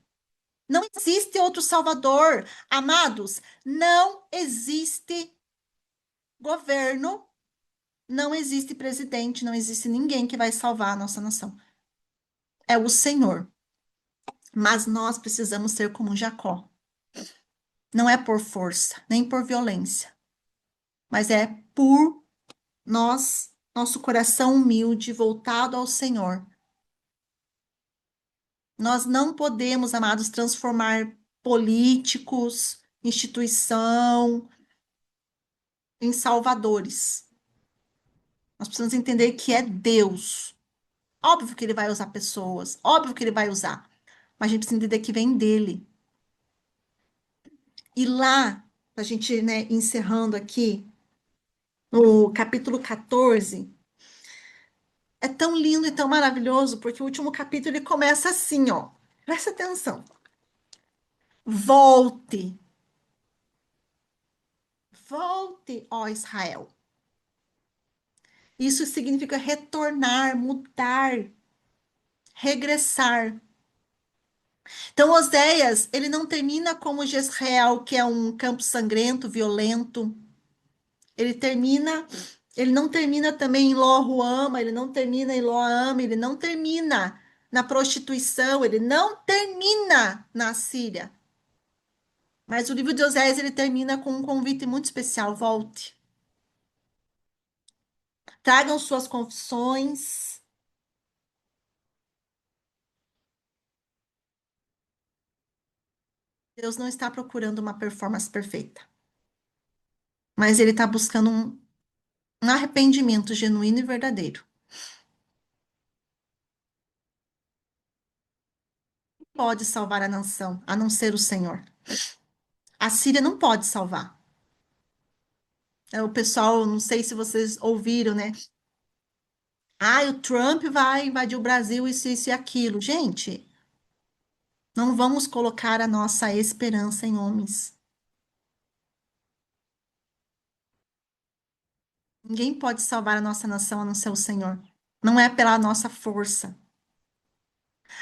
D: Não existe outro Salvador. Amados, não existe governo, não existe presidente, não existe ninguém que vai salvar a nossa nação. É o Senhor. Mas nós precisamos ser como Jacó. Não é por força, nem por violência, mas é por nosso coração humilde, voltado ao Senhor. Nós não podemos, amados, transformar políticos, instituição, em salvadores. Nós precisamos entender que é Deus. Óbvio que ele vai usar pessoas, óbvio que ele vai usar, mas a gente precisa entender que vem dele. E lá, a gente, né, encerrando aqui, no capítulo 14, é tão lindo e tão maravilhoso, porque o último capítulo ele começa assim, ó. Presta atenção. Volte. volte, ó Israel. Isso significa retornar, mudar, regressar. Então, Oséias, ele não termina como Jezreel, que é um campo sangrento, violento. Ele termina, ele não termina também em Lo-Ruama, ele não termina em Lo-Ama, ele não termina na prostituição, ele não termina na Síria. Mas o livro de Oséias, ele termina com um convite muito especial: volte. Tragam suas confissões. Deus não está procurando uma performance perfeita, mas ele está buscando um arrependimento genuíno e verdadeiro. Pode salvar a nação, a não ser o Senhor. A Síria não pode salvar. O pessoal, não sei se vocês ouviram, né? Ah, o Trump vai invadir o Brasil, isso e aquilo. Gente, não vamos colocar a nossa esperança em homens. Ninguém pode salvar a nossa nação a não ser o Senhor. Não é pela nossa força.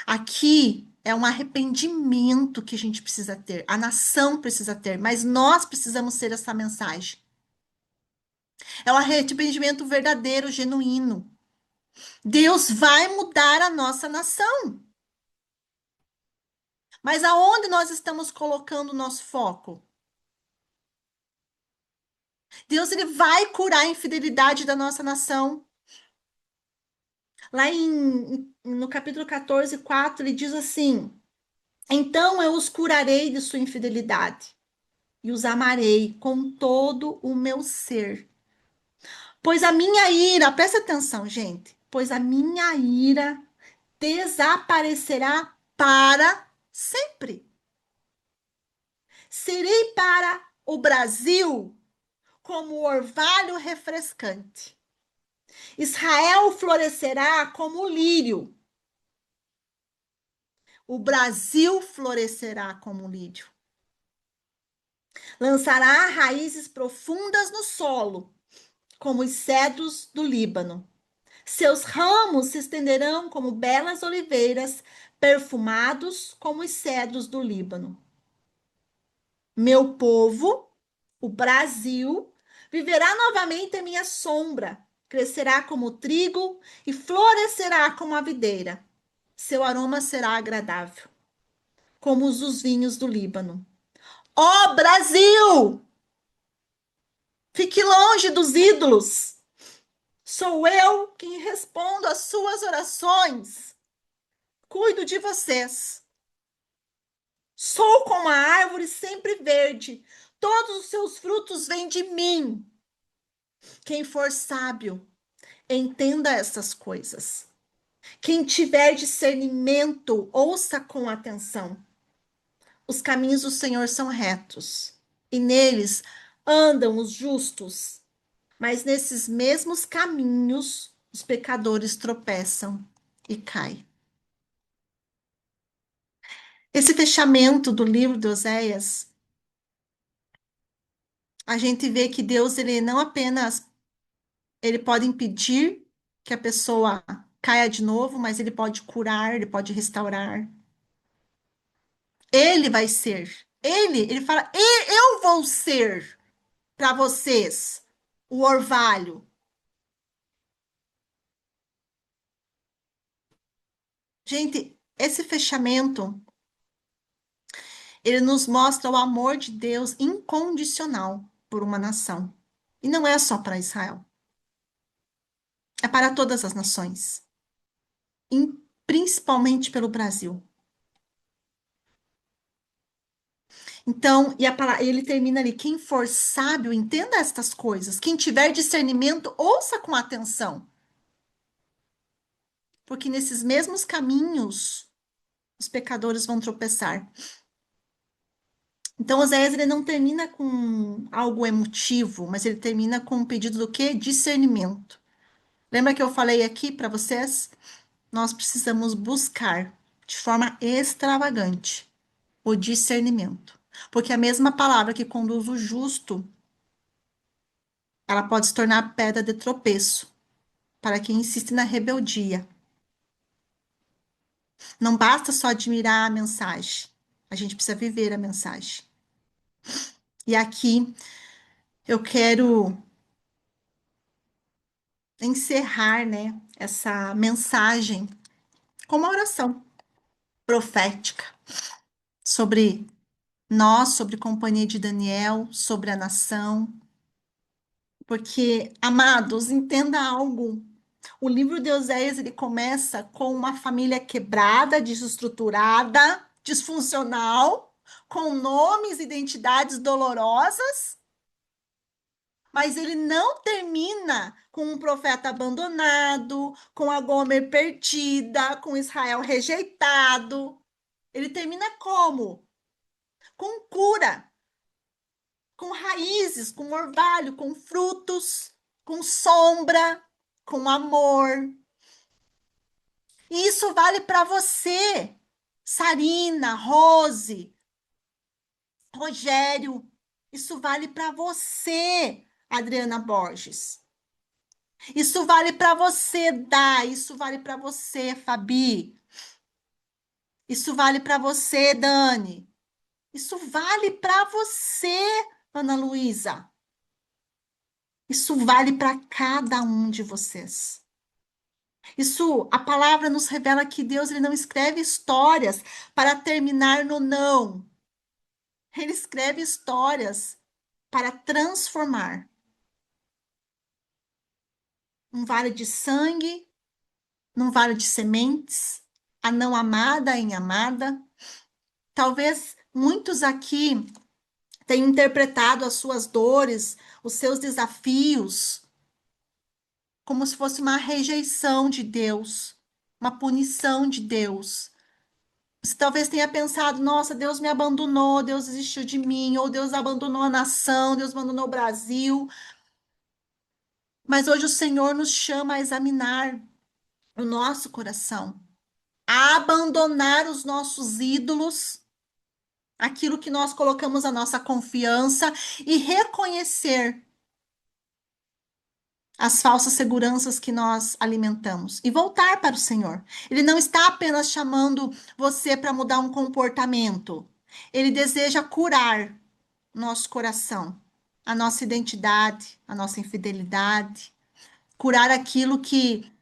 D: Aqui é um arrependimento que a gente precisa ter. A nação precisa ter, mas nós precisamos ter essa mensagem. É um arrependimento verdadeiro, genuíno. Deus vai mudar a nossa nação. Mas aonde nós estamos colocando o nosso foco? Deus, ele vai curar a infidelidade da nossa nação. Lá no capítulo 14, 4, ele diz assim: então eu os curarei de sua infidelidade e os amarei com todo o meu ser. Pois a minha ira, presta atenção, gente, pois a minha ira desaparecerá para sempre. Serei para o Brasil como orvalho refrescante. Israel florescerá como o lírio. O Brasil florescerá como o lírio. Lançará raízes profundas no solo, como os cedros do Líbano. Seus ramos se estenderão como belas oliveiras, perfumados como os cedros do Líbano. Meu povo, o Brasil, viverá novamente em minha sombra, crescerá como o trigo e florescerá como a videira. Seu aroma será agradável, como os dos vinhos do Líbano. Ó Brasil! Fique longe dos ídolos. Sou eu quem respondo às suas orações. Cuido de vocês. Sou como a árvore sempre verde. Todos os seus frutos vêm de mim. Quem for sábio, entenda essas coisas. Quem tiver discernimento, ouça com atenção. Os caminhos do Senhor são retos, e neles andam os justos. Mas nesses mesmos caminhos, os pecadores tropeçam e caem. Esse fechamento do livro de Oséias, a gente vê que Deus, ele não apenas, ele pode impedir que a pessoa caia de novo, mas ele pode curar, ele pode restaurar. Ele vai ser. Ele fala, eu vou ser para vocês o orvalho. Gente, esse fechamento, ele nos mostra o amor de Deus incondicional por uma nação. E não é só para Israel. É para todas as nações. Principalmente pelo Brasil. Então, ele termina ali: quem for sábio, entenda estas coisas. Quem tiver discernimento, ouça com atenção. Porque nesses mesmos caminhos, os pecadores vão tropeçar. Então, Oséias, ele não termina com algo emotivo, mas ele termina com um pedido do quê? Discernimento. Lembra que eu falei aqui para vocês? Nós precisamos buscar de forma extravagante o discernimento. Porque a mesma palavra que conduz o justo ela pode se tornar pedra de tropeço para quem insiste na rebeldia. Não basta só admirar a mensagem, a gente precisa viver a mensagem. E aqui eu quero encerrar, né, essa mensagem com uma oração profética sobre nós, sobre a companhia de Daniel, sobre a nação. Porque, amados, entenda algo. O livro de Oséias, ele começa com uma família quebrada, desestruturada, disfuncional, com nomes e identidades dolorosas, mas ele não termina com um profeta abandonado, com a Gomer perdida, com Israel rejeitado. Ele termina como? Com cura, com raízes, com orvalho, com frutos, com sombra, com amor. E isso vale para você, Sarina, Rose, Rogério. Isso vale para você, Adriana Borges. Isso vale para você, Dá. Isso vale para você, Fabi. Isso vale para você, Dani. Isso vale para você, Ana Luísa. Isso vale para cada um de vocês. Isso, a palavra nos revela que Deus ele não escreve histórias para terminar no não. Ele escreve histórias para transformar. Um vale de sangue, num vale de sementes, a não amada em amada. Talvez muitos aqui tenham interpretado as suas dores, os seus desafios, como se fosse uma rejeição de Deus, uma punição de Deus. Você talvez tenha pensado, nossa, Deus me abandonou, Deus desistiu de mim, ou Deus abandonou a nação, Deus abandonou o Brasil. Mas hoje o Senhor nos chama a examinar o nosso coração, a abandonar os nossos ídolos, aquilo que nós colocamos a nossa confiança e reconhecer as falsas seguranças que nós alimentamos e voltar para o Senhor. Ele não está apenas chamando você para mudar um comportamento. Ele deseja curar nosso coração, a nossa identidade, a nossa infidelidade, curar aquilo que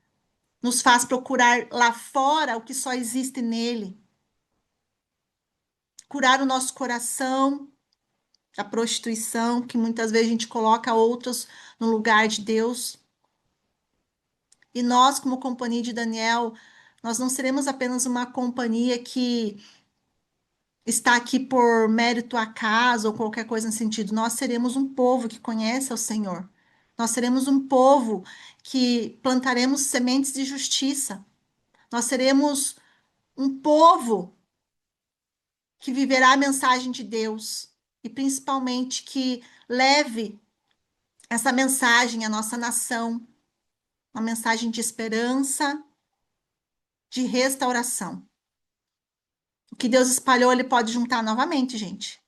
D: nos faz procurar lá fora o que só existe nele. Curar o nosso coração da prostituição, que muitas vezes a gente coloca outros no lugar de Deus. E nós, como companhia de Daniel, nós não seremos apenas uma companhia que está aqui por mérito acaso ou qualquer coisa nesse sentido. Nós seremos um povo que conhece ao Senhor. Nós seremos um povo que plantaremos sementes de justiça. Nós seremos um povo que viverá a mensagem de Deus e principalmente que leve essa mensagem à nossa nação, uma mensagem de esperança, de restauração. O que Deus espalhou, ele pode juntar novamente, gente.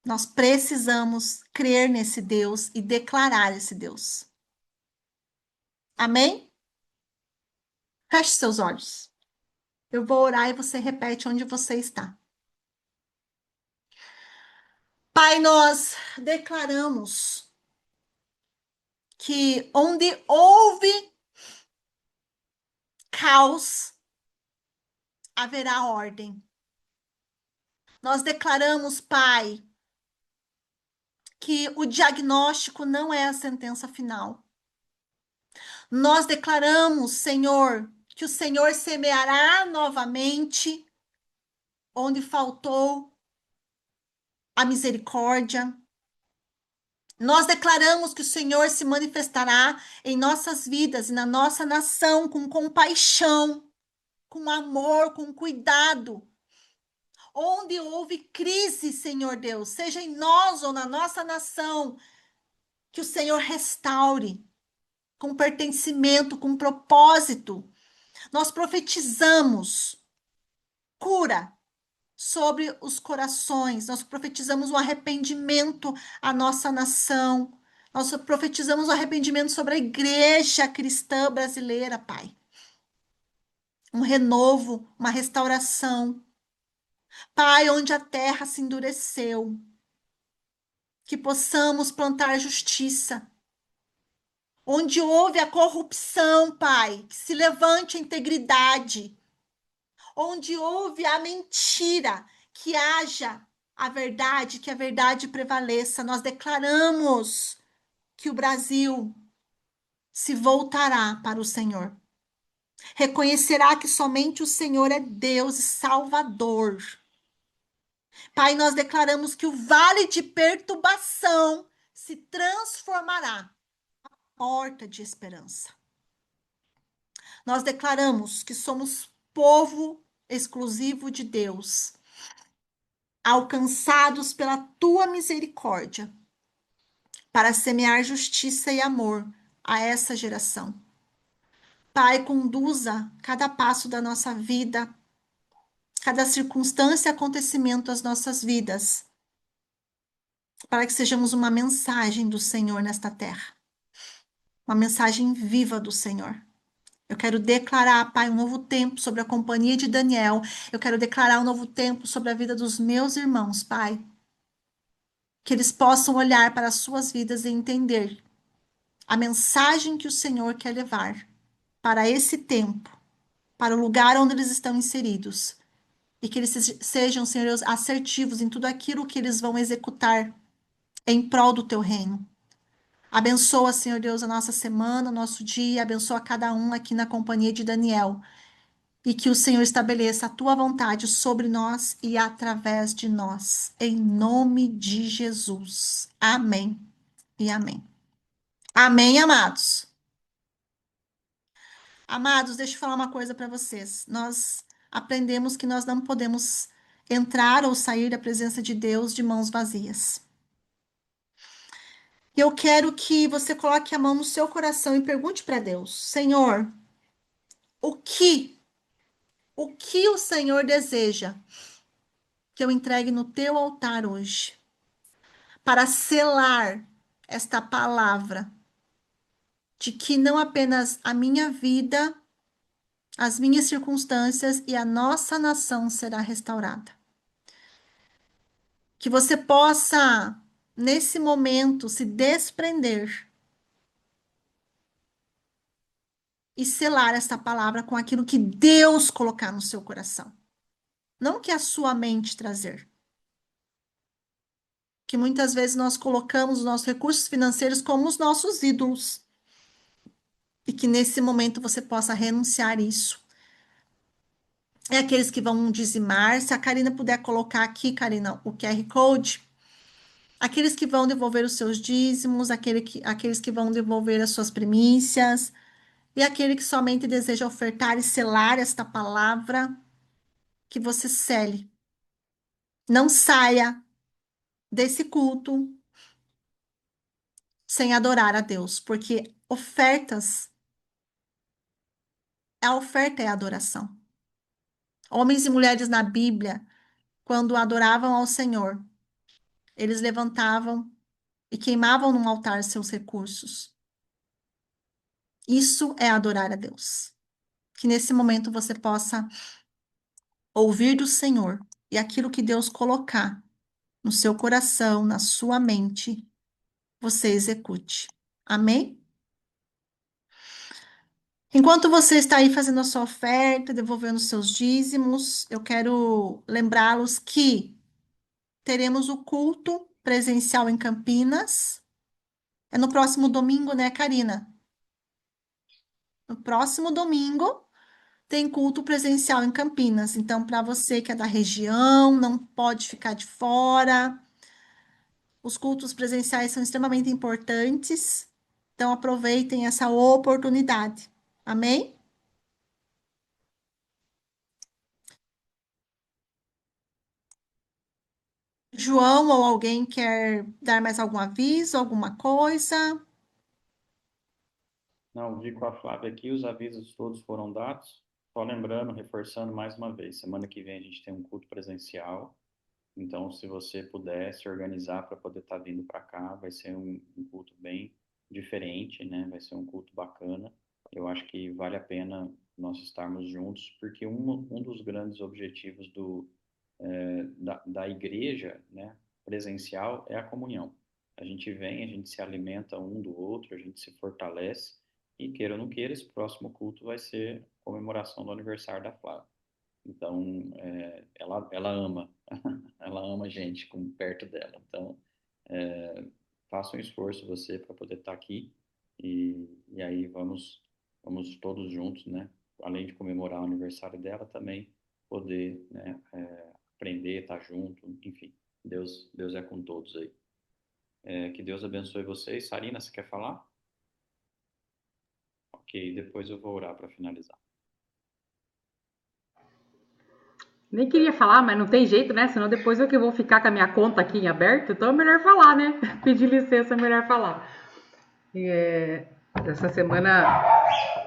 D: Nós precisamos crer nesse Deus e declarar esse Deus. Amém? Feche seus olhos. Eu vou orar e você repete onde você está. Pai, nós declaramos que onde houve caos, haverá ordem. Nós declaramos, Pai, que o diagnóstico não é a sentença final. Nós declaramos, Senhor, que o Senhor semeará novamente onde faltou a misericórdia. Nós declaramos que o Senhor se manifestará em nossas vidas e na nossa nação com compaixão, com amor, com cuidado. Onde houve crise, Senhor Deus, seja em nós ou na nossa nação, que o Senhor restaure com pertencimento, com propósito. Nós profetizamos cura sobre os corações, nós profetizamos um arrependimento à nossa nação, Nós profetizamos o arrependimento sobre a igreja cristã brasileira, Pai. Um renovo, uma restauração. Pai, onde a terra se endureceu, que possamos plantar justiça. Onde houve a corrupção, Pai, que se levante a integridade. Onde houve a mentira, que haja a verdade, que a verdade prevaleça. Nós declaramos que o Brasil se voltará para o Senhor. Reconhecerá que somente o Senhor é Deus e Salvador. Pai, nós declaramos que o vale de perturbação se transformará em porta de esperança. Nós declaramos que somos povo exclusivo de Deus, alcançados pela tua misericórdia, para semear justiça e amor a essa geração. Pai, conduza cada passo da nossa vida, cada circunstância e acontecimento das nossas vidas, para que sejamos uma mensagem do Senhor nesta terra, uma mensagem viva do Senhor. Eu quero declarar, Pai, um novo tempo sobre a companhia de Daniel. Eu quero declarar um novo tempo sobre a vida dos meus irmãos, Pai. Que eles possam olhar para as suas vidas e entender a mensagem que o Senhor quer levar para esse tempo, para o lugar onde eles estão inseridos. E que eles sejam, Senhor, assertivos em tudo aquilo que eles vão executar em prol do teu reino. Abençoa, Senhor Deus, a nossa semana, o nosso dia, abençoa cada um aqui na companhia de Daniel. E que o Senhor estabeleça a tua vontade sobre nós e através de nós. Em nome de Jesus. Amém e amém. Amém, amados. Amados, deixa eu falar uma coisa para vocês. Nós aprendemos que nós não podemos entrar ou sair da presença de Deus de mãos vazias. Eu quero que você coloque a mão no seu coração e pergunte para Deus: Senhor, o que, o que o Senhor deseja que eu entregue no teu altar hoje, para selar esta palavra de que não apenas a minha vida, as minhas circunstâncias e a nossa nação será restaurada. Que você possa, nesse momento, se desprender e selar esta palavra com aquilo que Deus colocar no seu coração. Não que a sua mente trazer. Que muitas vezes nós colocamos os nossos recursos financeiros como os nossos ídolos. E que nesse momento você possa renunciar isso. É aqueles que vão dizimar. Se a Karina puder colocar aqui, Karina, o QR Code. Aqueles que vão devolver os seus dízimos, aqueles que vão devolver as suas primícias. E aquele que somente deseja ofertar e selar esta palavra, que você cele. Não saia desse culto sem adorar a Deus, porque a oferta é a adoração. Homens e mulheres na Bíblia, quando adoravam ao Senhor, eles levantavam e queimavam no altar seus recursos. Isso é adorar a Deus. Que nesse momento você possa ouvir do Senhor e aquilo que Deus colocar no seu coração, na sua mente, você execute. Amém? Enquanto você está aí fazendo a sua oferta, devolvendo os seus dízimos, eu quero lembrá-los que teremos o culto presencial em Campinas. É no próximo domingo, né, Karina? No próximo domingo tem culto presencial em Campinas. Então, para você que é da região, não pode ficar de fora. Os cultos presenciais são extremamente importantes. Então, aproveitem essa oportunidade. Amém? João ou alguém quer dar mais algum aviso, alguma coisa?
C: Não, vi com a Flávia aqui, os avisos todos foram dados. Só lembrando, reforçando mais uma vez, semana que vem a gente tem um culto presencial, Então, se você puder se organizar para poder estar vindo para cá, vai ser um culto bem diferente, né? Vai ser um culto bacana. Eu acho que vale a pena nós estarmos juntos, porque um dos grandes objetivos da igreja, né, presencial é a comunhão. A gente vem, a gente se alimenta um do outro, a gente se fortalece, e queira ou não queira, esse próximo culto vai ser comemoração do aniversário da Flávia. Então, ela ama, ela ama a gente perto dela. Então, faça um esforço você para poder estar aqui e aí vamos todos juntos, né? Além de comemorar o aniversário dela, também poder, né, aprender, estar junto, enfim. Deus é com todos aí. Que Deus abençoe vocês. Sarina, você quer falar? Ok, depois eu vou orar para finalizar.
B: Nem queria falar, mas não tem jeito, né? Senão depois eu que vou ficar com a minha conta aqui em aberto, então é melhor falar, né? Pedir licença é melhor falar. Essa semana,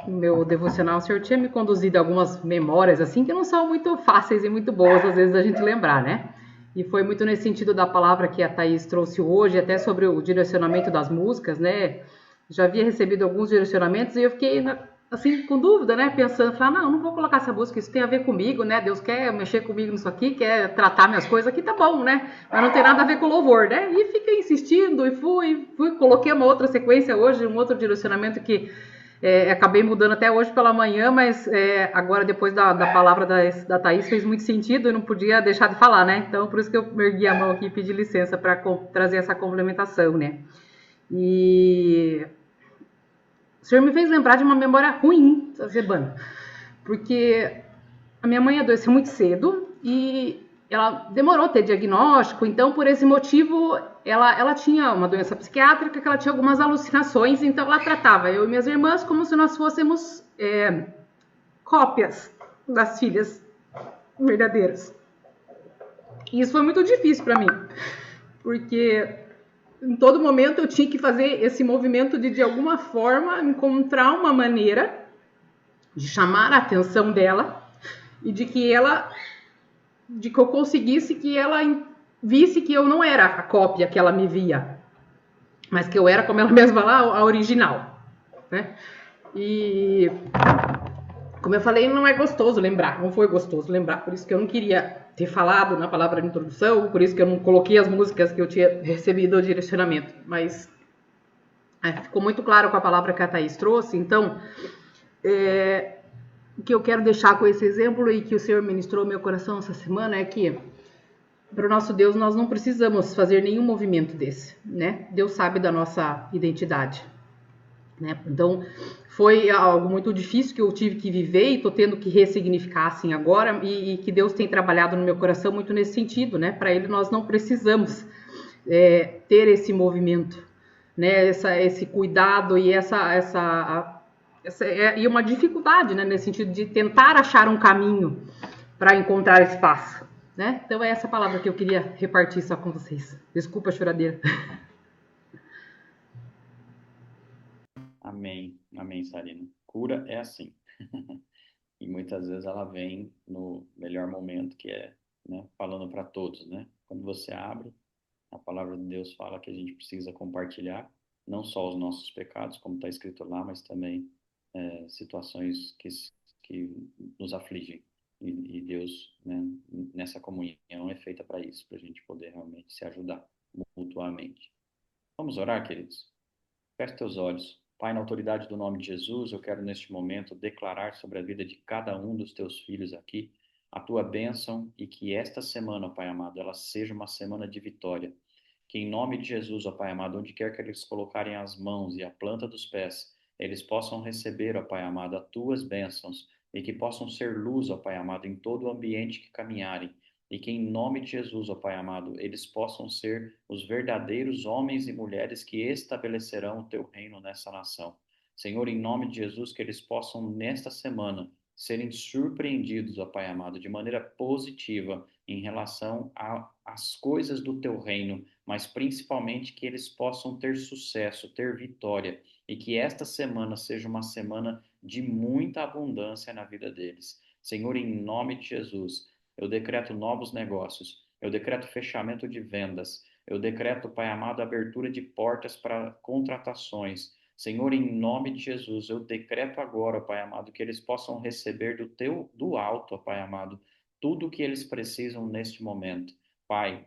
B: meu devocional, o senhor tinha me conduzido a algumas memórias, assim, que não são muito fáceis e muito boas, às vezes, a gente lembrar, né? E foi muito nesse sentido da palavra que a Thaís trouxe hoje, até sobre o direcionamento das músicas, né? Já havia recebido alguns direcionamentos e eu fiquei, assim, com dúvida, né? Pensando, falar, não vou colocar essa música, isso tem a ver comigo, né? Deus quer mexer comigo nisso aqui, quer tratar minhas coisas aqui, tá bom, né? Mas não tem nada a ver com louvor, né? E fiquei insistindo e fui, coloquei uma outra sequência hoje, um outro direcionamento que acabei mudando até hoje pela manhã, mas agora depois da palavra da Thaís fez muito sentido e não podia deixar de falar, né? Então, por isso que eu ergui a mão aqui e pedi licença para trazer essa complementação, né? E o senhor me fez lembrar de uma memória ruim, Zebana, porque a minha mãe adoeceu muito cedo e ela demorou a ter diagnóstico, então por esse motivo ela tinha uma doença psiquiátrica, que ela tinha algumas alucinações, então ela tratava eu e minhas irmãs como se nós fôssemos cópias das filhas verdadeiras. E isso foi muito difícil para mim, porque em todo momento eu tinha que fazer esse movimento de alguma forma encontrar uma maneira de chamar a atenção dela e de que eu conseguisse que ela visse que eu não era a cópia que ela me via, mas que eu era, como ela mesma fala, a original, né? E como eu falei, não é gostoso lembrar, não foi gostoso lembrar, por isso que eu não queria ter falado na palavra de introdução, por isso que eu não coloquei as músicas que eu tinha recebido o direcionamento, mas ficou muito claro com a palavra que a Thaís trouxe. Então, o que eu quero deixar com esse exemplo e que o Senhor ministrou no meu coração essa semana é que para o nosso Deus nós não precisamos fazer nenhum movimento desse, né? Deus sabe da nossa identidade, né? Então foi algo muito difícil que eu tive que viver e estou tendo que ressignificar assim agora e que Deus tem trabalhado no meu coração muito nesse sentido, né? Para Ele nós não precisamos ter esse movimento, né? Esse cuidado e e uma dificuldade, né? Nesse sentido de tentar achar um caminho para encontrar espaço, né? Então é essa palavra que eu queria repartir só com vocês. Desculpa a choradeira.
C: Amém, amém, Sarina. Cura é assim. E muitas vezes ela vem no melhor momento, que é, né, falando para todos, né? Quando você abre, a palavra de Deus fala que a gente precisa compartilhar não só os nossos pecados, como está escrito lá, mas também situações que nos afligem. E Deus, né, nessa comunhão é feita para isso, para a gente poder realmente se ajudar mutuamente. Vamos orar, queridos? Feche teus olhos. Pai, na autoridade do nome de Jesus, eu quero neste momento declarar sobre a vida de cada um dos teus filhos aqui a tua bênção e que esta semana, Pai amado, ela seja uma semana de vitória. Que em nome de Jesus, ó Pai amado, onde quer que eles colocarem as mãos e a planta dos pés, eles possam receber, ó Pai amado, as tuas bênçãos e que possam ser luz, ó Pai amado, em todo o ambiente que caminharem. E que em nome de Jesus, ó Pai amado, eles possam ser os verdadeiros homens e mulheres que estabelecerão o teu reino nessa nação. Senhor, em nome de Jesus, que eles possam nesta semana serem surpreendidos, ó Pai amado, de maneira positiva em relação às coisas do teu reino, mas principalmente que eles possam ter sucesso, ter vitória, e que esta semana seja uma semana de muita abundância na vida deles. Senhor, em nome de Jesus, eu decreto novos negócios, Eu decreto fechamento de vendas. Eu decreto, Pai amado, abertura de portas para contratações. Senhor, em nome de Jesus, eu decreto agora, Pai amado, que eles possam receber do alto, Pai amado, tudo o que eles precisam neste momento. Pai,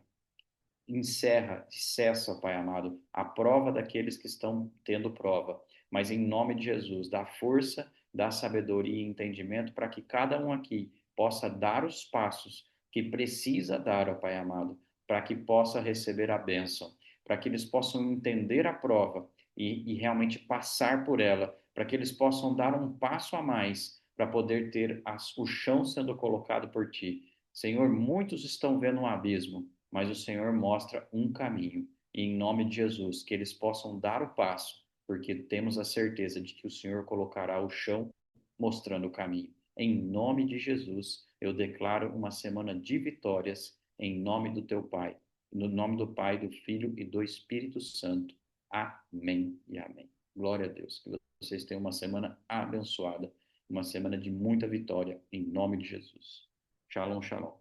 C: encerra, cessa, Pai amado, a prova daqueles que estão tendo prova. Mas em nome de Jesus, dá força, dá sabedoria e entendimento para que cada um aqui possa dar os passos que precisa dar, ó Pai amado, para que possa receber a bênção, para que eles possam entender a prova e realmente passar por ela, para que eles possam dar um passo a mais para poder ter o chão sendo colocado por Ti. Senhor, muitos estão vendo um abismo, mas o Senhor mostra um caminho. E em nome de Jesus, que eles possam dar o passo, porque temos a certeza de que o Senhor colocará o chão mostrando o caminho. Em nome de Jesus, eu declaro uma semana de vitórias, em nome do teu Pai, no nome do Pai, do Filho e do Espírito Santo. Amém e amém. Glória a Deus. Que vocês tenham uma semana abençoada, uma semana de muita vitória, em nome de Jesus. Shalom, shalom.